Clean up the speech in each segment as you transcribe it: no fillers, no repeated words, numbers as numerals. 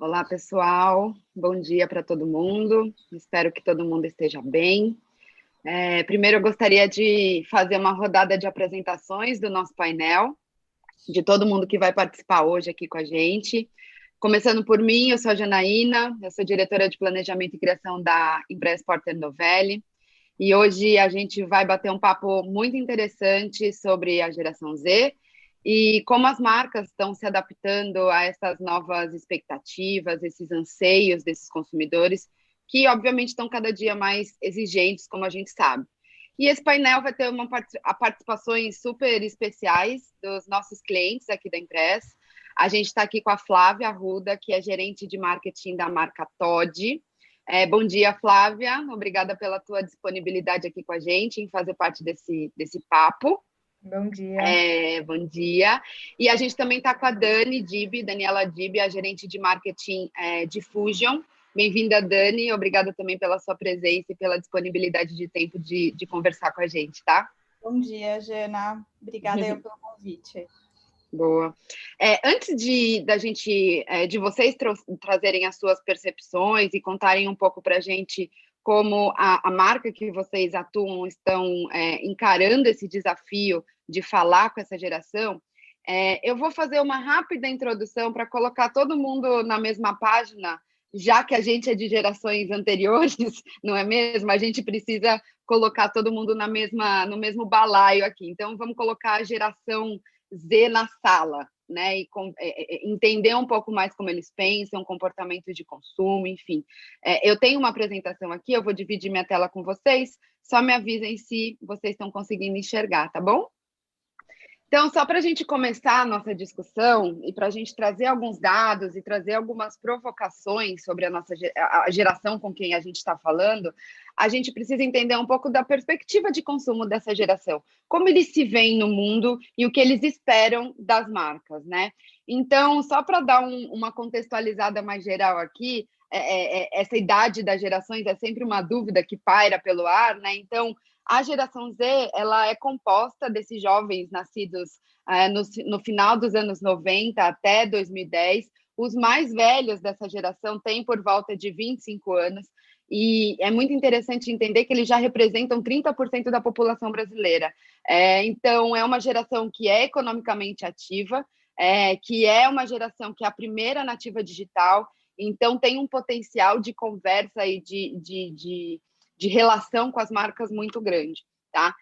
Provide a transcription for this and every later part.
Olá, pessoal. Bom dia para todo mundo. Espero que todo mundo esteja bem. Primeiro, eu gostaria de fazer uma rodada de apresentações do nosso painel, de todo mundo que vai participar hoje aqui com a gente. Começando por mim, eu sou a Janaína, eu sou diretora de Planejamento e Criação da Empresa Porter Novelli. E hoje a gente vai bater um papo muito interessante sobre a geração Z e como as marcas estão se adaptando a essas novas expectativas, esses anseios desses consumidores, que obviamente estão cada dia mais exigentes, como a gente sabe. E esse painel vai ter participações super especiais dos nossos clientes aqui da Impress. A gente está aqui com a Flávia Arruda, que é gerente de marketing da marca Toddy. Bom dia, Flávia. Obrigada pela tua disponibilidade aqui com a gente em fazer parte desse papo. Bom dia. Bom dia. E a gente também está com a Daniela Dib, a gerente de marketing de Fusion. Bem-vinda, Dani. Obrigada também pela sua presença e pela disponibilidade de tempo de conversar com a gente, tá? Bom dia, Jana. Obrigada eu pelo convite. Boa. Antes de vocês trazerem as suas percepções e contarem um pouco para a gente como a marca que vocês atuam estão encarando esse desafio de falar com essa geração, eu vou fazer uma rápida introdução para colocar todo mundo na mesma página, já que a gente é de gerações anteriores, não é mesmo? A gente precisa colocar todo mundo no mesmo balaio aqui. Então, vamos colocar a geração Z na sala, né? E entender um pouco mais como eles pensam, comportamento de consumo, enfim. Eu tenho uma apresentação aqui, eu vou dividir minha tela com vocês, só me avisem se vocês estão conseguindo enxergar, tá bom? Então, só para a gente começar a nossa discussão e para a gente trazer alguns dados e trazer algumas provocações sobre a geração com quem a gente está falando, a gente precisa entender um pouco da perspectiva de consumo dessa geração, como eles se veem no mundo e o que eles esperam das marcas, né? Então, só para dar uma contextualizada mais geral aqui, essa idade das gerações é sempre uma dúvida que paira pelo ar, né? Então, a geração Z, ela é composta desses jovens nascidos no final dos anos 90 até 2010. Os mais velhos dessa geração têm por volta de 25 anos, e é muito interessante entender que eles já representam 30% da população brasileira. Então, é uma geração que é economicamente ativa, que é uma geração que é a primeira nativa digital, então tem um potencial de conversa e de relação com as marcas muito grande, tá?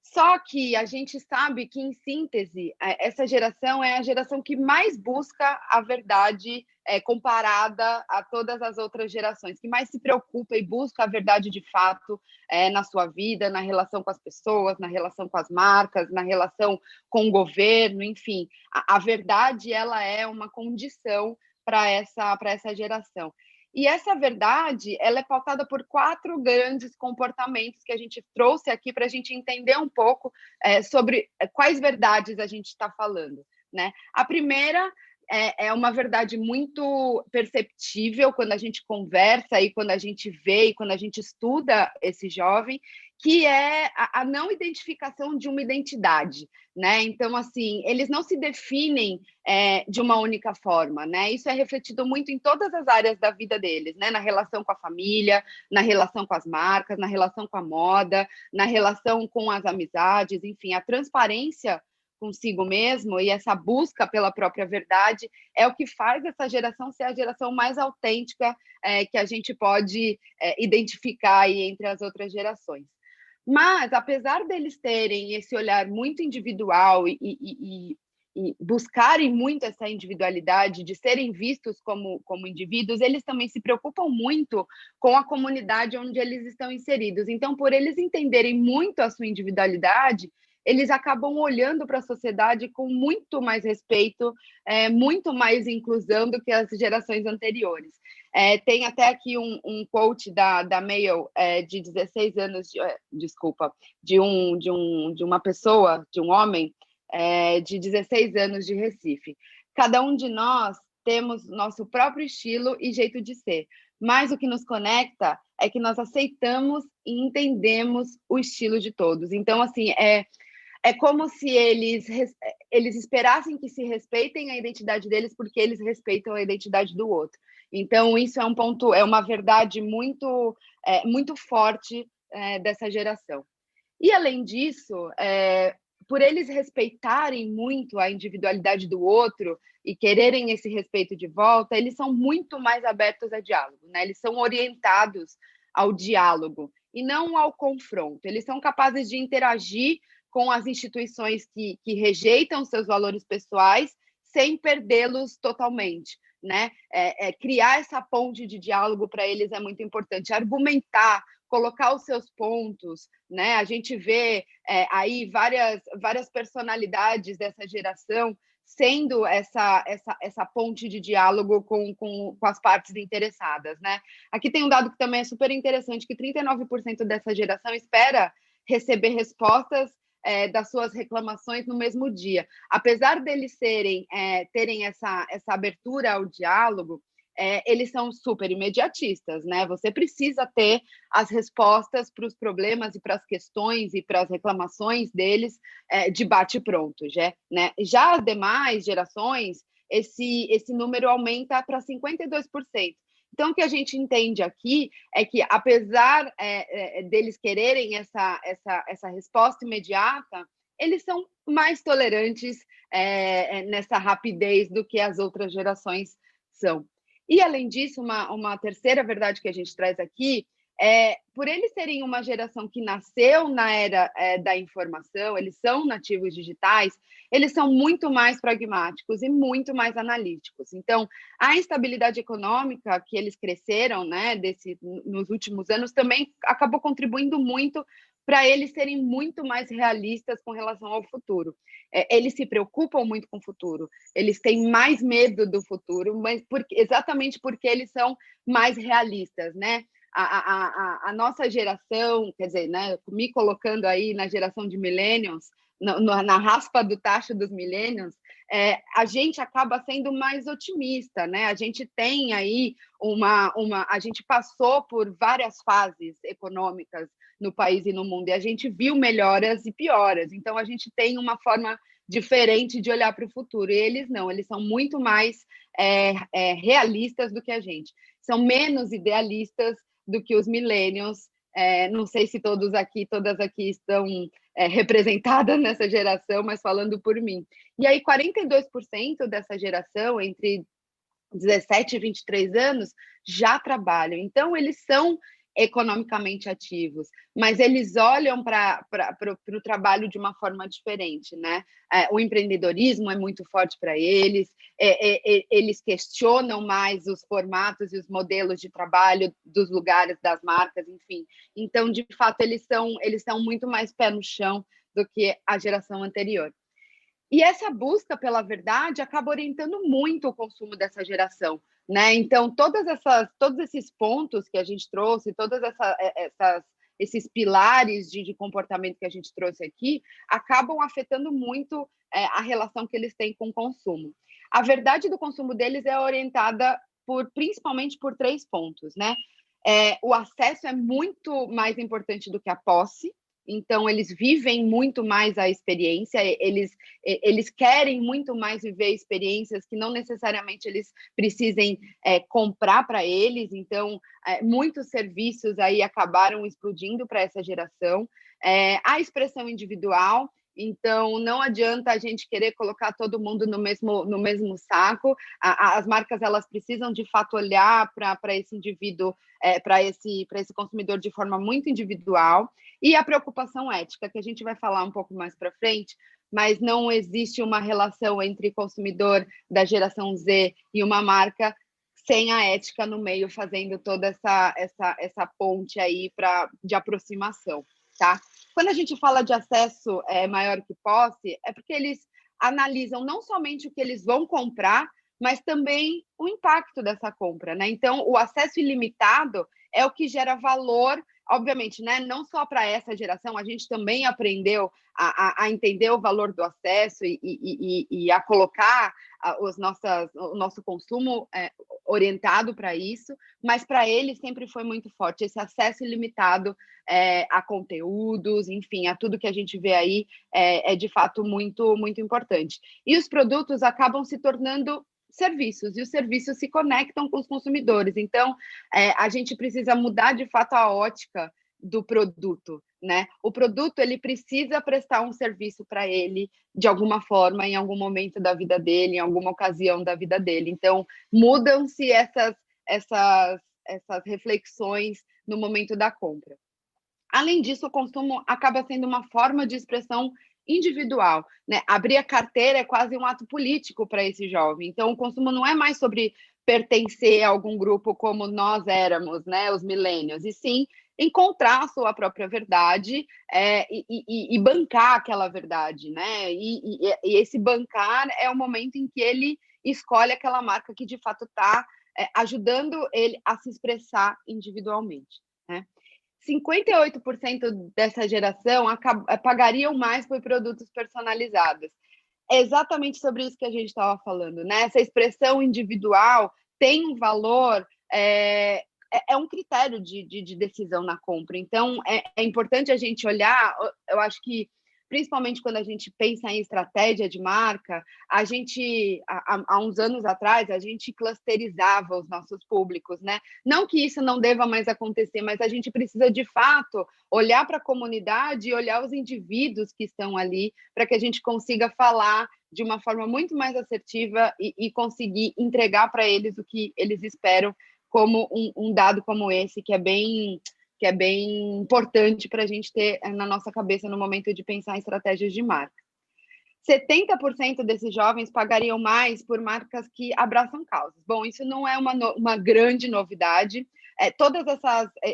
Só que a gente sabe que, em síntese, essa geração é a geração que mais busca a verdade comparada a todas as outras gerações, que mais se preocupa e busca a verdade de fato na sua vida, na relação com as pessoas, na relação com as marcas, na relação com o governo, enfim. A verdade, ela é uma condição para essa geração. E essa verdade, ela é pautada por 4 grandes comportamentos que a gente trouxe aqui para a gente entender um pouco sobre quais verdades a gente está falando, né? A primeira é uma verdade muito perceptível quando a gente conversa e quando a gente vê e quando a gente estuda esse jovem, que é a não identificação de uma identidade, né? Então, assim, eles não se definem de uma única forma, né? Isso é refletido muito em todas as áreas da vida deles, né? Na relação com a família, na relação com as marcas, na relação com a moda, na relação com as amizades, enfim, a transparência consigo mesmo e essa busca pela própria verdade é o que faz essa geração ser a geração mais autêntica que a gente pode identificar aí entre as outras gerações. Mas, apesar deles terem esse olhar muito individual e buscarem muito essa individualidade, de serem vistos como indivíduos, eles também se preocupam muito com a comunidade onde eles estão inseridos. Então, por eles entenderem muito a sua individualidade, eles acabam olhando para a sociedade com muito mais respeito, muito mais inclusão do que as gerações anteriores. Tem até aqui um quote da Mail de 16 anos, de uma pessoa, de um homem, de 16 anos de Recife. Cada um de nós temos nosso próprio estilo e jeito de ser, mas o que nos conecta é que nós aceitamos e entendemos o estilo de todos. Então, assim, é como se eles esperassem que se respeitem a identidade deles porque eles respeitam a identidade do outro. Então, isso é um ponto, é uma verdade muito forte dessa geração. E, além disso, por eles respeitarem muito a individualidade do outro e quererem esse respeito de volta, eles são muito mais abertos a diálogo, né? Eles são orientados ao diálogo e não ao confronto. Eles são capazes de interagir com as instituições que rejeitam seus valores pessoais sem perdê-los totalmente, né? Criar essa ponte de diálogo para eles é muito importante. Argumentar, colocar os seus pontos, né? A gente vê aí várias personalidades dessa geração sendo essa ponte de diálogo com as partes interessadas, né? Aqui tem um dado que também é super interessante, que 39% dessa geração espera receber respostas das suas reclamações no mesmo dia. Apesar deles terem essa abertura ao diálogo, eles são super imediatistas, né? Você precisa ter as respostas para os problemas e para as questões e para as reclamações deles de bate-pronto, né? Já as demais gerações, esse número aumenta para 52%. Então, o que a gente entende aqui é que, apesar deles quererem essa resposta imediata, eles são mais tolerantes nessa rapidez do que as outras gerações são. E, além disso, uma terceira verdade que a gente traz aqui por eles serem uma geração que nasceu na era da informação, eles são nativos digitais, eles são muito mais pragmáticos e muito mais analíticos. Então, a instabilidade econômica que eles cresceram, né, nos últimos anos também acabou contribuindo muito para eles serem muito mais realistas com relação ao futuro. Eles se preocupam muito com o futuro, eles têm mais medo do futuro, mas exatamente porque eles são mais realistas, né? A nossa geração, quer dizer, né, me colocando aí na geração de millennials, na raspa do tacho dos millennials, a gente acaba sendo mais otimista, né? A gente tem aí a gente passou por várias fases econômicas no país e no mundo, e a gente viu melhoras e pioras. Então, a gente tem uma forma diferente de olhar para o futuro. E eles não, eles são muito mais realistas do que a gente. São menos idealistas do que os millennials. Não sei se todas aqui estão representadas nessa geração, mas falando por mim. E aí, 42% dessa geração, entre 17 e 23 anos, já trabalham. Então, eles são economicamente ativos, mas eles olham para o trabalho de uma forma diferente, né? O empreendedorismo é muito forte para eles, eles questionam mais os formatos e os modelos de trabalho dos lugares, das marcas, enfim. Então, de fato, eles são muito mais pé no chão do que a geração anterior. E essa busca pela verdade acaba orientando muito o consumo dessa geração, né? Então, todos esses pontos que a gente trouxe, todos esses pilares de comportamento que a gente trouxe aqui, acabam afetando muito a relação que eles têm com o consumo. A verdade do consumo deles é orientada principalmente por 3 pontos, né? O acesso é muito mais importante do que a posse. Então, eles vivem muito mais a experiência, eles querem muito mais viver experiências que não necessariamente eles precisem comprar para eles. Então, muitos serviços aí acabaram explodindo para essa geração. A expressão individual, então não adianta a gente querer colocar todo mundo no mesmo saco. As marcas, elas precisam de fato olhar para esse indivíduo, para esse consumidor de forma muito individual. E a preocupação ética, que a gente vai falar um pouco mais para frente, mas não existe uma relação entre consumidor da geração Z e uma marca sem a ética no meio, fazendo toda essa ponte aí de aproximação, tá? Quando a gente fala de acesso maior que posse, é porque eles analisam não somente o que eles vão comprar, mas também o impacto dessa compra, né? Então, o acesso ilimitado é o que gera valor obviamente, né, não só para essa geração, a gente também aprendeu a entender o valor do acesso e a colocar o nosso consumo orientado para isso, mas para ele sempre foi muito forte esse acesso ilimitado a conteúdos, enfim, a tudo que a gente vê aí é de fato muito, muito importante. E os produtos acabam se tornando serviços, e os serviços se conectam com os consumidores. Então, a gente precisa mudar, de fato, a ótica do produto, né? O produto, ele precisa prestar um serviço para ele, de alguma forma, em algum momento da vida dele, em alguma ocasião da vida dele. Então, mudam-se essas reflexões no momento da compra. Além disso, o consumo acaba sendo uma forma de expressão individual, né? Abrir a carteira é quase um ato político para esse jovem. Então, o consumo não é mais sobre pertencer a algum grupo como nós éramos, né? Os millennials, e sim encontrar a sua própria verdade e bancar aquela verdade, né? E esse bancar é o momento em que ele escolhe aquela marca que de fato está ajudando ele a se expressar individualmente, né? 58% dessa geração pagariam mais por produtos personalizados. É exatamente sobre isso que a gente estava falando, né? Essa expressão individual tem um valor, é um critério de decisão na compra. Então, é importante a gente olhar, eu acho que, principalmente quando a gente pensa em estratégia de marca, a gente, há uns anos atrás, a gente clusterizava os nossos públicos, né? Não que isso não deva mais acontecer, mas a gente precisa, de fato, olhar para a comunidade e olhar os indivíduos que estão ali, para que a gente consiga falar de uma forma muito mais assertiva e conseguir entregar para eles o que eles esperam, como um dado como esse, que é bem importante para a gente ter na nossa cabeça no momento de pensar em estratégias de marca. 70% desses jovens pagariam mais por marcas que abraçam causas. Bom, isso não é uma grande novidade. Todos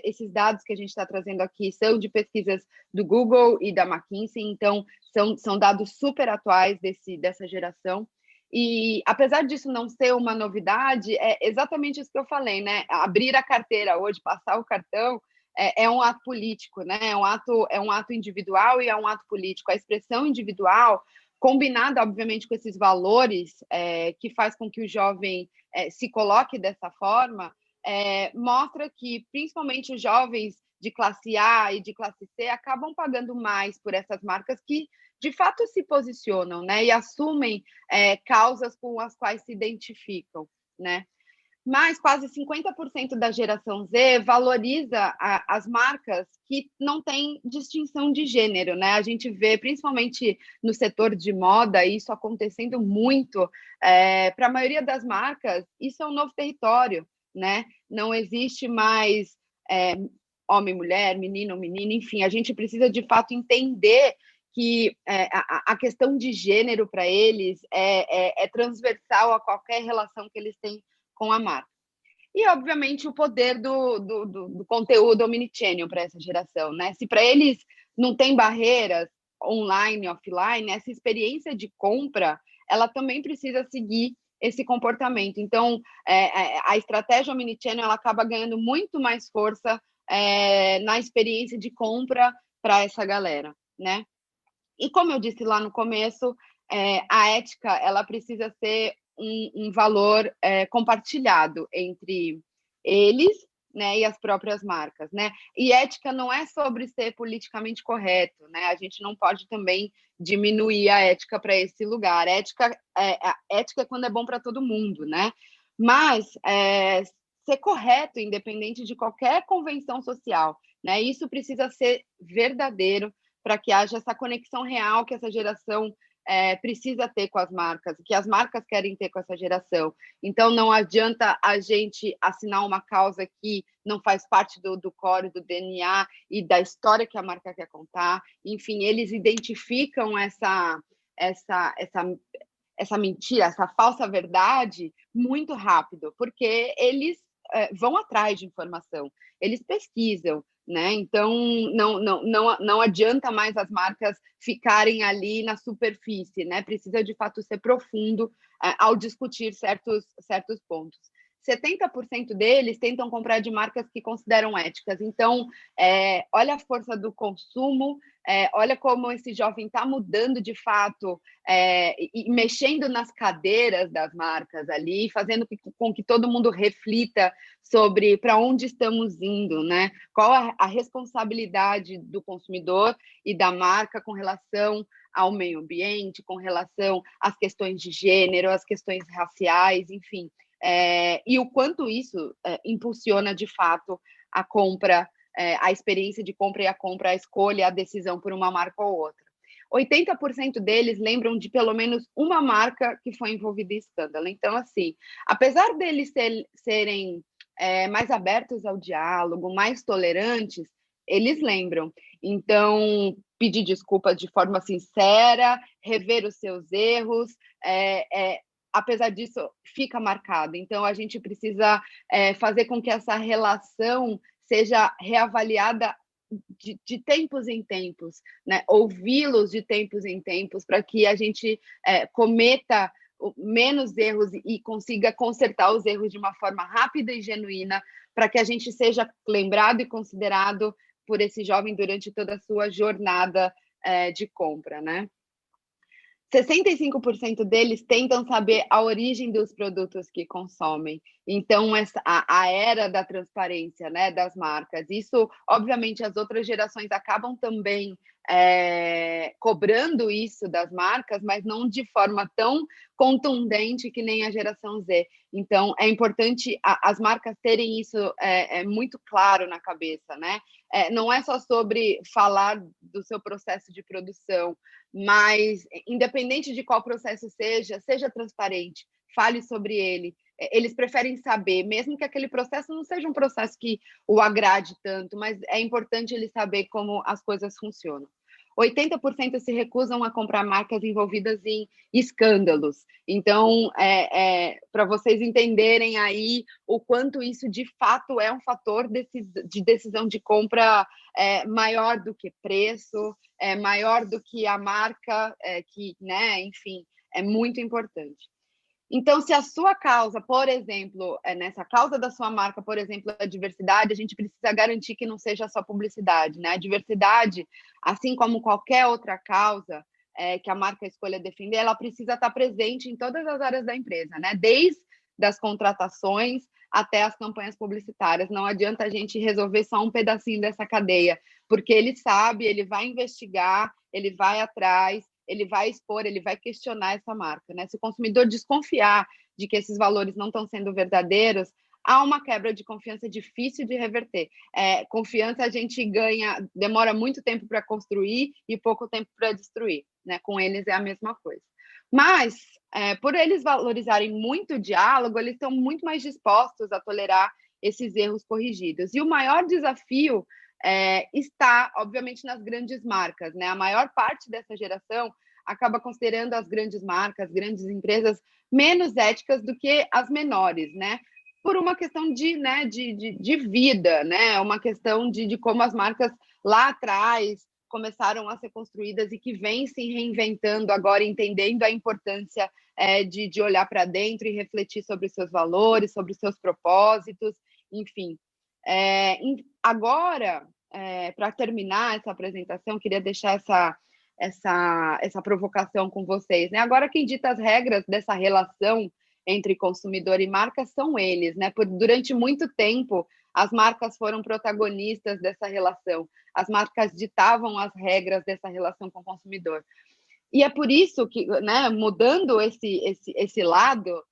esses dados que a gente está trazendo aqui são de pesquisas do Google e da McKinsey, então são dados super atuais dessa geração. E apesar disso não ser uma novidade, é exatamente isso que eu falei, né? Abrir a carteira hoje, passar o cartão, é um ato político, né? É um ato individual e é um ato político. A expressão individual, combinada, obviamente, com esses valores que faz com que o jovem se coloque dessa forma, mostra que, principalmente os jovens de classe A e de classe C, acabam pagando mais por essas marcas que, de fato, se posicionam, né? E assumem causas com as quais se identificam, né? Mas quase 50% da geração Z valoriza as marcas que não têm distinção de gênero, né? A gente vê, principalmente no setor de moda, isso acontecendo muito. Para a maioria das marcas, isso é um novo território, né? Não existe mais homem, mulher, menino, menina, enfim. A gente precisa, de fato, entender que a questão de gênero para eles é transversal a qualquer relação que eles têm com a marca. E, obviamente, o poder do conteúdo omnichannel para essa geração, né? Se para eles não tem barreiras online, offline, essa experiência de compra, ela também precisa seguir esse comportamento. Então, a estratégia omnichannel ela acaba ganhando muito mais força na experiência de compra para essa galera, né? E como eu disse lá no começo, a ética ela precisa ser um valor compartilhado entre eles, né, e as próprias marcas, né? E ética não é sobre ser politicamente correto, né? A gente não pode também diminuir a ética para esse lugar. Ética é quando é bom para todo mundo, né? Mas ser correto, independente de qualquer convenção social, né? Isso precisa ser verdadeiro para que haja essa conexão real que essa geração precisa ter com as marcas, que as marcas querem ter com essa geração. Então, não adianta a gente assinar uma causa que não faz parte do core, do DNA e da história que a marca quer contar. Enfim, eles identificam essa mentira, essa falsa verdade muito rápido, porque eles vão atrás de informação, eles pesquisam, né? Então, não adianta mais as marcas ficarem ali na superfície, né? Precisa, de fato, ser profundo ao discutir certos pontos. 70% deles tentam comprar de marcas que consideram éticas. Então, olha a força do consumo, olha como esse jovem está mudando de fato e mexendo nas cadeiras das marcas ali, fazendo com que todo mundo reflita sobre para onde estamos indo, né? Qual a responsabilidade do consumidor e da marca com relação ao meio ambiente, com relação às questões de gênero, às questões raciais, enfim. E o quanto isso impulsiona, de fato, a compra, a experiência de compra e a compra, a escolha, a decisão por uma marca ou outra. 80% deles lembram de pelo menos uma marca que foi envolvida em escândalo. Então, assim, apesar deles serem mais abertos ao diálogo, mais tolerantes, eles lembram. Então, pedir desculpas de forma sincera, rever os seus erros, apesar disso, fica marcado. Então, a gente precisa fazer com que essa relação seja reavaliada de tempos em tempos, né? Ouvi-los de tempos em tempos, para que a gente cometa menos erros e consiga consertar os erros de uma forma rápida e genuína, para que a gente seja lembrado e considerado por esse jovem durante toda a sua jornada de compra, né? 65% deles tentam saber a origem dos produtos que consomem. Então, a era da transparência, né, das marcas. Isso, obviamente, as outras gerações acabam também cobrando isso das marcas, mas não de forma tão contundente que nem a geração Z. Então, é importante as marcas terem isso muito claro na cabeça, né? Não é só sobre falar do seu processo de produção, mas independente de qual processo seja transparente, fale sobre ele. Eles preferem saber, mesmo que aquele processo não seja um processo que o agrade tanto, mas é importante ele saber como as coisas funcionam. 80% se recusam a comprar marcas envolvidas em escândalos. Então, para vocês entenderem aí o quanto isso de fato é um fator de decisão de compra maior do que preço, maior do que a marca, que, né, enfim, é muito importante. Então, se a sua causa, por exemplo, nessa causa da sua marca, por exemplo, a diversidade, a gente precisa garantir que não seja só publicidade, né? A diversidade, assim como qualquer outra causa que a marca escolha defender, ela precisa estar presente em todas as áreas da empresa, né? Desde as contratações até as campanhas publicitárias. Não adianta a gente resolver só um pedacinho dessa cadeia, porque ele sabe, ele vai investigar, ele vai atrás, ele vai expor, ele vai questionar essa marca, né? Se o consumidor desconfiar de que esses valores não estão sendo verdadeiros, há uma quebra de confiança difícil de reverter. Confiança a gente ganha, demora muito tempo para construir e pouco tempo para destruir, né? Com eles é a mesma coisa. Mas, por eles valorizarem muito o diálogo, eles estão muito mais dispostos a tolerar esses erros corrigidos. E o maior desafio está, obviamente, nas grandes marcas, né? A maior parte dessa geração acaba considerando as grandes marcas, grandes empresas, menos éticas do que as menores, né? Por uma questão de vida, né? Uma questão de como as marcas lá atrás começaram a ser construídas e que vêm se reinventando agora, entendendo a importância de olhar para dentro e refletir sobre os seus valores, sobre os seus propósitos, enfim. Agora, para terminar essa apresentação, queria deixar essa provocação com vocês, né? Agora, quem dita as regras dessa relação entre consumidor e marca são eles, né? Durante muito tempo, as marcas foram protagonistas dessa relação. As marcas ditavam as regras dessa relação com o consumidor. E é por isso que, né, mudando esse lado,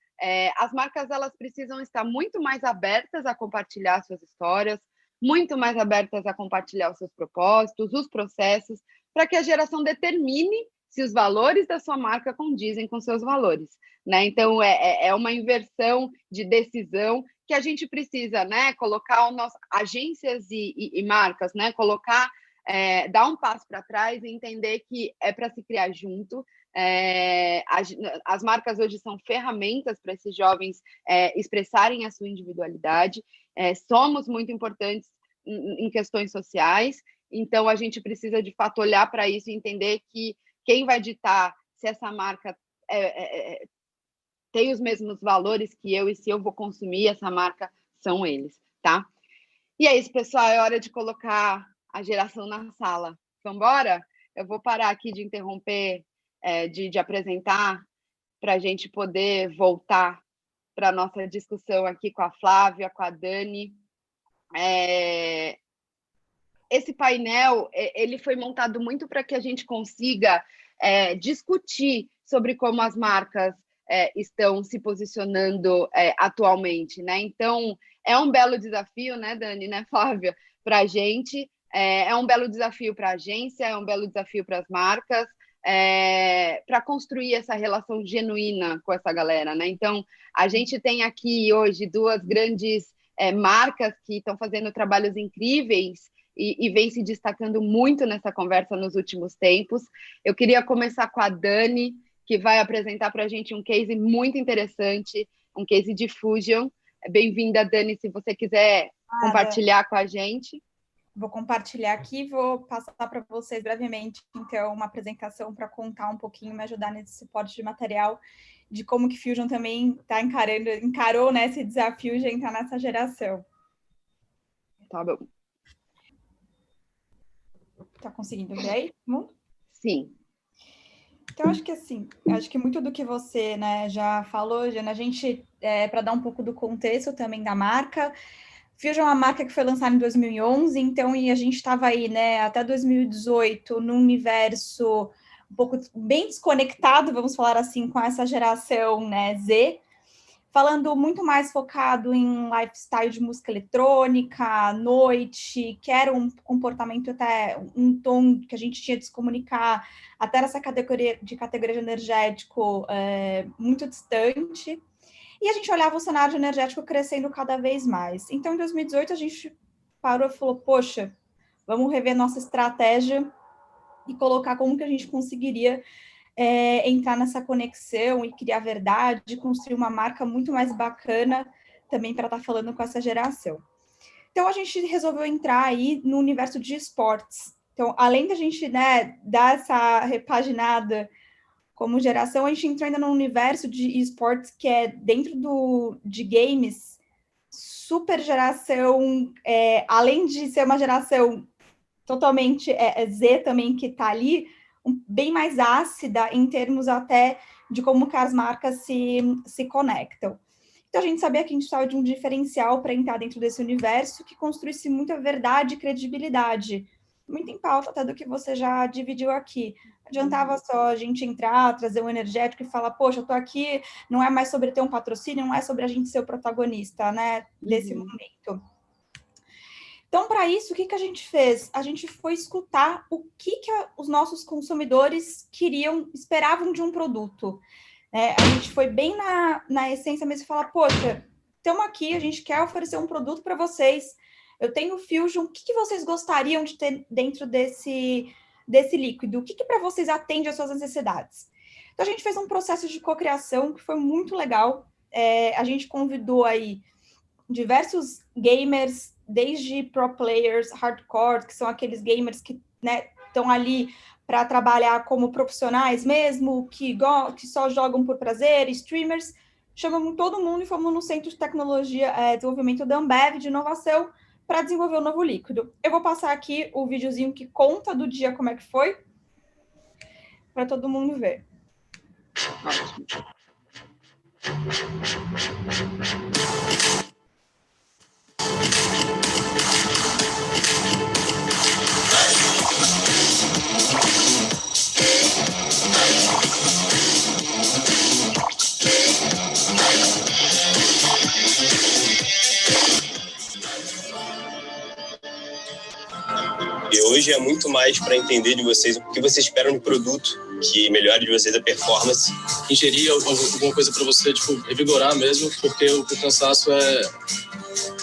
as marcas elas precisam estar muito mais abertas a compartilhar suas histórias, muito mais abertas a compartilhar os seus propósitos, os processos, para que a geração determine se os valores da sua marca condizem com seus valores, né? Então, é uma inversão de decisão que a gente precisa, né, colocar agências e marcas, né, dar um passo para trás e entender que é para se criar junto. As marcas hoje são ferramentas para esses jovens expressarem a sua individualidade. Somos muito importantes em questões sociais, então a gente precisa de fato olhar para isso e entender que quem vai ditar se essa marca tem os mesmos valores que eu, e se eu vou consumir essa marca, são eles, tá? E é isso, pessoal, é hora de colocar a geração na sala. Vamos embora? Eu vou parar aqui de interromper, de apresentar, para a gente poder voltar para a nossa discussão aqui com a Flávia, com a Dani. Esse painel ele foi montado muito para que a gente consiga discutir sobre como as marcas estão se posicionando atualmente, né? Então, é um belo desafio, né, Dani, né, Flávia, para a gente, é um belo desafio para a agência, é um belo desafio para as marcas, para construir essa relação genuína com essa galera, né? Então, a gente tem aqui hoje duas grandes marcas que estão fazendo trabalhos incríveis e vem se destacando muito nessa conversa nos últimos tempos. Eu queria começar com a Dani, que vai apresentar para a gente um case muito interessante, um case de Fusion. Bem-vinda, Dani, se você quiser compartilhar com a gente. Vou compartilhar aqui, vou passar para vocês brevemente, então, uma apresentação para contar um pouquinho, me ajudar nesse suporte de material, de como que Fusion também encarou, né, esse desafio de entrar nessa geração. Tá bom. Tá conseguindo ver aí? Sim. Então, acho que muito do que você, né, já falou, Jana, a gente, para dar um pouco do contexto também da marca, Fusion é uma marca que foi lançada em 2011, então, e a gente estava aí, né, até 2018, num universo um pouco bem desconectado, vamos falar assim, com essa geração, né, Z, falando muito mais focado em lifestyle de música eletrônica, noite, que era um comportamento até, um tom que a gente tinha de se comunicar, até essa categoria de energético muito distante. E a gente olhava o cenário energético crescendo cada vez mais. Então, em 2018, a gente parou e falou, poxa, vamos rever nossa estratégia e colocar como que a gente conseguiria entrar nessa conexão e criar verdade, construir uma marca muito mais bacana também para estar falando com essa geração. Então, a gente resolveu entrar aí no universo de esportes. Então, além da gente, né, dar essa repaginada como geração, a gente entrou ainda no universo de esportes que é dentro de games, super geração, além de ser uma geração totalmente Z também que está ali, bem mais ácida em termos até de como que as marcas se conectam. Então, a gente sabia que a gente precisava de um diferencial para entrar dentro desse universo que construísse muita verdade e credibilidade. Muito em pauta até do que você já dividiu aqui. Não adiantava só a gente entrar, trazer um energético e falar, poxa, eu tô aqui, não é mais sobre ter um patrocínio, não é sobre a gente ser o protagonista, né, desse momento. Então, para isso, o que a gente fez? A gente foi escutar o que os nossos consumidores esperavam de um produto. A gente foi bem na essência mesmo e falar, poxa, estamos aqui, a gente quer oferecer um produto para vocês, eu tenho o Fusion, o que vocês gostariam de ter dentro desse líquido? O que para vocês atende às suas necessidades? Então, a gente fez um processo de cocriação que foi muito legal. A gente convidou aí diversos gamers, desde pro players, hardcore, que são aqueles gamers que estão ali para trabalhar como profissionais mesmo, que só jogam por prazer, streamers. Chamamos todo mundo e fomos no Centro de Tecnologia e Desenvolvimento da Ambev de inovação para desenvolver o novo líquido. Eu vou passar aqui o videozinho que conta do dia como é que foi, para todo mundo ver. E hoje é muito mais para entender de vocês o que vocês esperam no produto, que melhore de vocês a performance. Ingerir alguma coisa para você, tipo, revigorar mesmo, porque o cansaço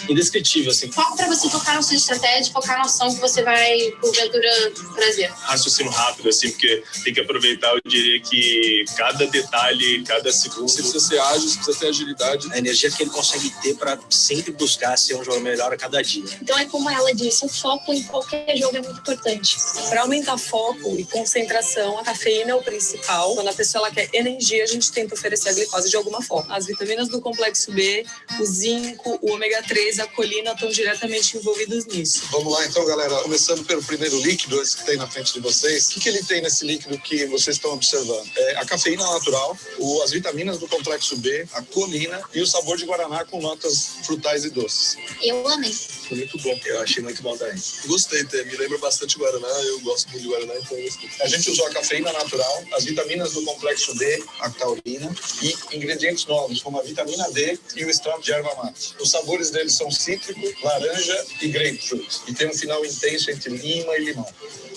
indescritível, assim. Foco para você focar na sua estratégia, focar na ação que você vai, porventura, trazer. Raciocínio rápido, assim, porque tem que aproveitar, eu diria que cada detalhe, cada segundo. Você precisa ser ágil, você precisa ter agilidade. A energia que ele consegue ter para sempre buscar ser um jogador melhor a cada dia. Então é como ela disse, o foco em qualquer jogo é muito importante. Para aumentar foco e concentração, a cafeína é o principal. Quando a pessoa ela quer energia, a gente tenta oferecer a glicose de alguma forma. As vitaminas do complexo B, o zinco, o ômega 3, a colina estão diretamente envolvidos nisso. Vamos lá então, galera. Começando pelo primeiro líquido, esse que tem na frente de vocês. O que ele tem nesse líquido que vocês estão observando? A cafeína natural, as vitaminas do complexo B, a colina e o sabor de guaraná com notas frutais e doces. Eu amei. Foi muito bom. Eu achei muito bom também. Gostei, me lembra bastante Guaraná, eu gosto muito de Guaraná, então eu gostei. A gente usou a cafeína natural, as vitaminas do complexo B, a taurina, e ingredientes novos, como a vitamina D e o extrato de erva mate. Os sabores deles são cítrico, laranja e grapefruit. E tem um final intenso entre lima e limão.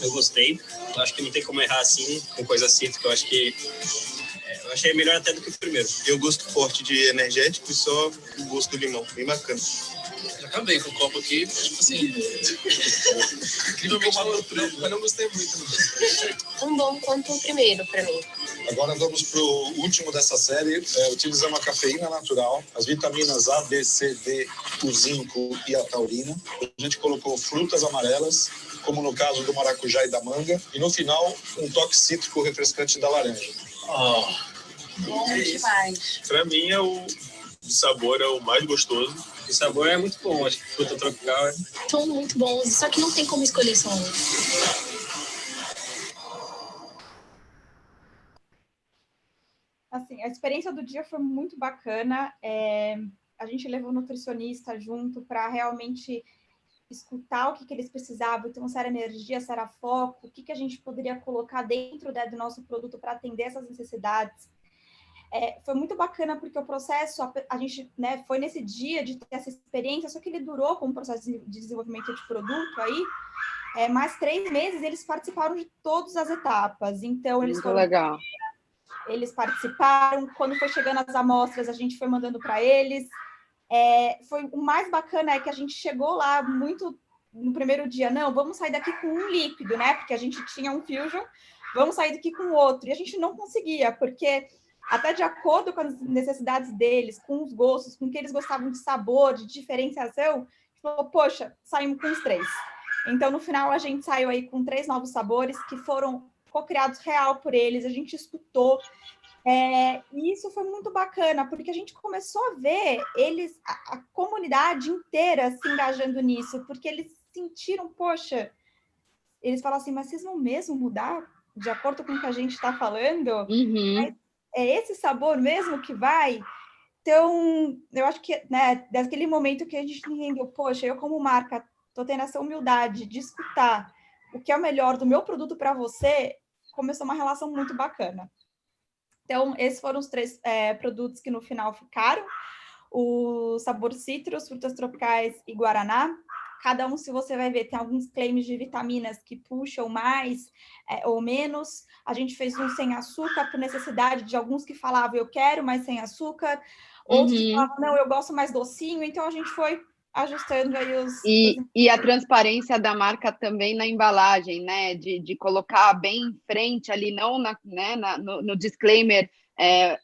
Eu gostei, eu acho que não tem como errar assim, com coisa cítrica, eu acho que... eu achei melhor até do que o primeiro. E o gosto forte de energético e só o gosto do limão, bem bacana. Já acabei com o copo aqui, tipo assim, incrivelmente mas não gostei muito. Tão bom quanto o primeiro para mim. Agora vamos para o último dessa série. Utilizamos a cafeína natural, as vitaminas A, B, C, D, o zinco e a taurina. A gente colocou frutas amarelas, como no caso do maracujá e da manga. E no final, um toque cítrico refrescante da laranja. Bom demais. Para mim, o sabor é o mais gostoso. O sabor é muito bom, acho que fruta tropical São muito bons, só que não tem como escolher só um. Assim, a experiência do dia foi muito bacana. A gente levou o nutricionista junto para realmente escutar o que eles precisavam, então se era energia, se era foco, o que a gente poderia colocar dentro do nosso produto para atender essas necessidades. Foi muito bacana porque o processo, a gente foi nesse dia de ter essa experiência, só que ele durou como processo de desenvolvimento de produto aí, mais 3 meses eles participaram de todas as etapas, então eles muito legal. Eles participaram, quando foi chegando as amostras a gente foi mandando para eles, o mais bacana é que a gente chegou lá muito no primeiro dia, não, vamos sair daqui com um líquido, né, porque a gente tinha um Fusion, vamos sair daqui com outro, e a gente não conseguia, porque até de acordo com as necessidades deles, com os gostos, com o que eles gostavam de sabor, de diferenciação, a gente falou, poxa, saímos com os 3. Então, no final, a gente saiu aí com 3 novos sabores que foram co-criados real por eles, a gente escutou, e isso foi muito bacana, porque a gente começou a ver eles, a comunidade inteira se engajando nisso, porque eles sentiram, poxa, eles falaram assim, mas vocês vão mesmo mudar de acordo com o que a gente está falando? Uhum. É esse sabor mesmo que vai? Então, eu acho que, daquele momento que a gente entendeu, poxa, eu como marca estou tendo essa humildade de escutar o que é o melhor do meu produto para você, começou uma relação muito bacana. Então, esses foram os 3 produtos que no final ficaram. O sabor cítrus, frutas tropicais e guaraná. Cada um, se você vai ver, tem alguns claims de vitaminas que puxam mais ou menos. A gente fez um sem açúcar por necessidade de alguns que falavam eu quero, mas sem açúcar. Outros que falavam, não, eu gosto mais docinho. Então, a gente foi ajustando aí os... E a transparência da marca também na embalagem, né? De colocar bem em frente ali, não no disclaimer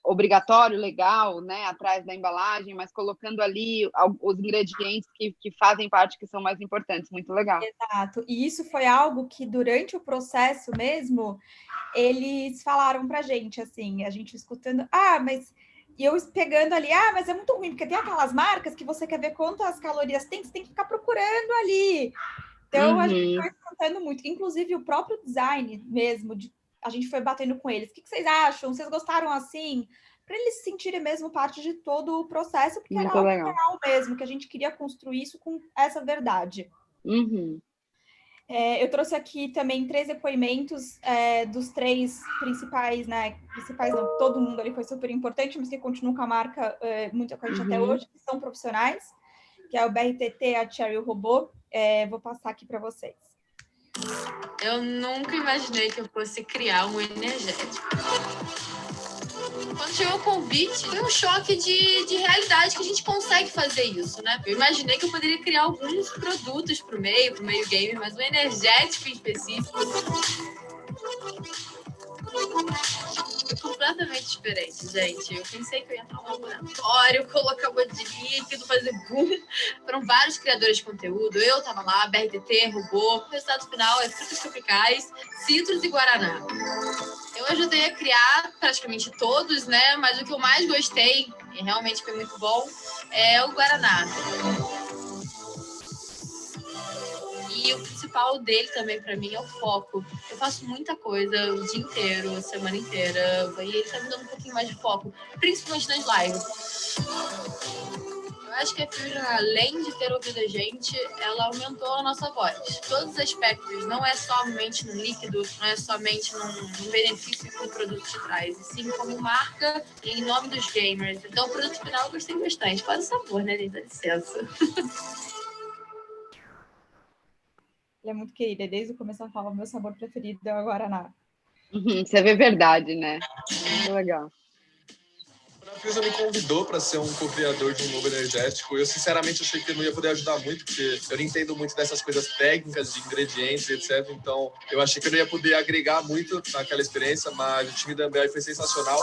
obrigatório, legal, né? Atrás da embalagem, mas colocando ali os ingredientes que fazem parte, que são mais importantes. Muito legal. Exato. E isso foi algo que, durante o processo mesmo, eles falaram pra gente, assim, a gente escutando, mas... E eu pegando ali, mas é muito ruim, porque tem aquelas marcas que você quer ver quantas calorias tem, você tem que ficar procurando ali. Então, a gente foi escutando muito. Inclusive, o próprio design mesmo, a gente foi batendo com eles. O que vocês acham? Vocês gostaram assim? Para eles se sentirem mesmo parte de todo o processo, porque muito era algo legal. real mesmo, que a gente queria construir isso com essa verdade. Eu trouxe aqui também 3 depoimentos dos 3 principais, né? Principais não, todo mundo ali foi super importante, mas que continuam com a marca muito com a gente até hoje, que são profissionais, que é o BRTT, a Cherry e o Robô. Vou passar aqui para vocês. Eu nunca imaginei que eu fosse criar um energético. Quando chegou o convite, foi um choque de realidade que a gente consegue fazer isso, né? Eu imaginei que eu poderia criar alguns produtos pro meio game, mas um energético em específico foi completamente diferente, gente. Eu pensei que eu ia entrar no laboratório, colocar um monte de líquido, fazer boom. Foram vários criadores de conteúdo. Eu tava lá, BRTT, Robô. O resultado final é frutas tropicais, citros e guaraná. Eu ajudei a criar praticamente todos, né? Mas o que eu mais gostei, e realmente foi muito bom, é o guaraná. E o principal dele também, para mim, é o foco. Eu faço muita coisa o dia inteiro, a semana inteira, e ele tá me dando um pouquinho mais de foco, principalmente nas lives. Eu acho que a Fusion, além de ter ouvido a gente, ela aumentou a nossa voz. Todos os aspectos, não é somente no líquido, não é somente num benefício que o produto te traz, e sim como marca em nome dos gamers. Então, o produto final eu gostei bastante. Fora o sabor, né, gente? Dá licença. Ele é muito querido, desde o começo ela fala, meu sabor preferido é o Guaraná. Você vê verdade, né? Muito legal. Quando a Fusion me convidou para ser um co-criador de um novo energético, eu sinceramente achei que eu não ia poder ajudar muito, porque eu não entendo muito dessas coisas técnicas, de ingredientes, etc. Então, eu achei que eu não ia poder agregar muito naquela experiência, mas o time da Ambev foi sensacional.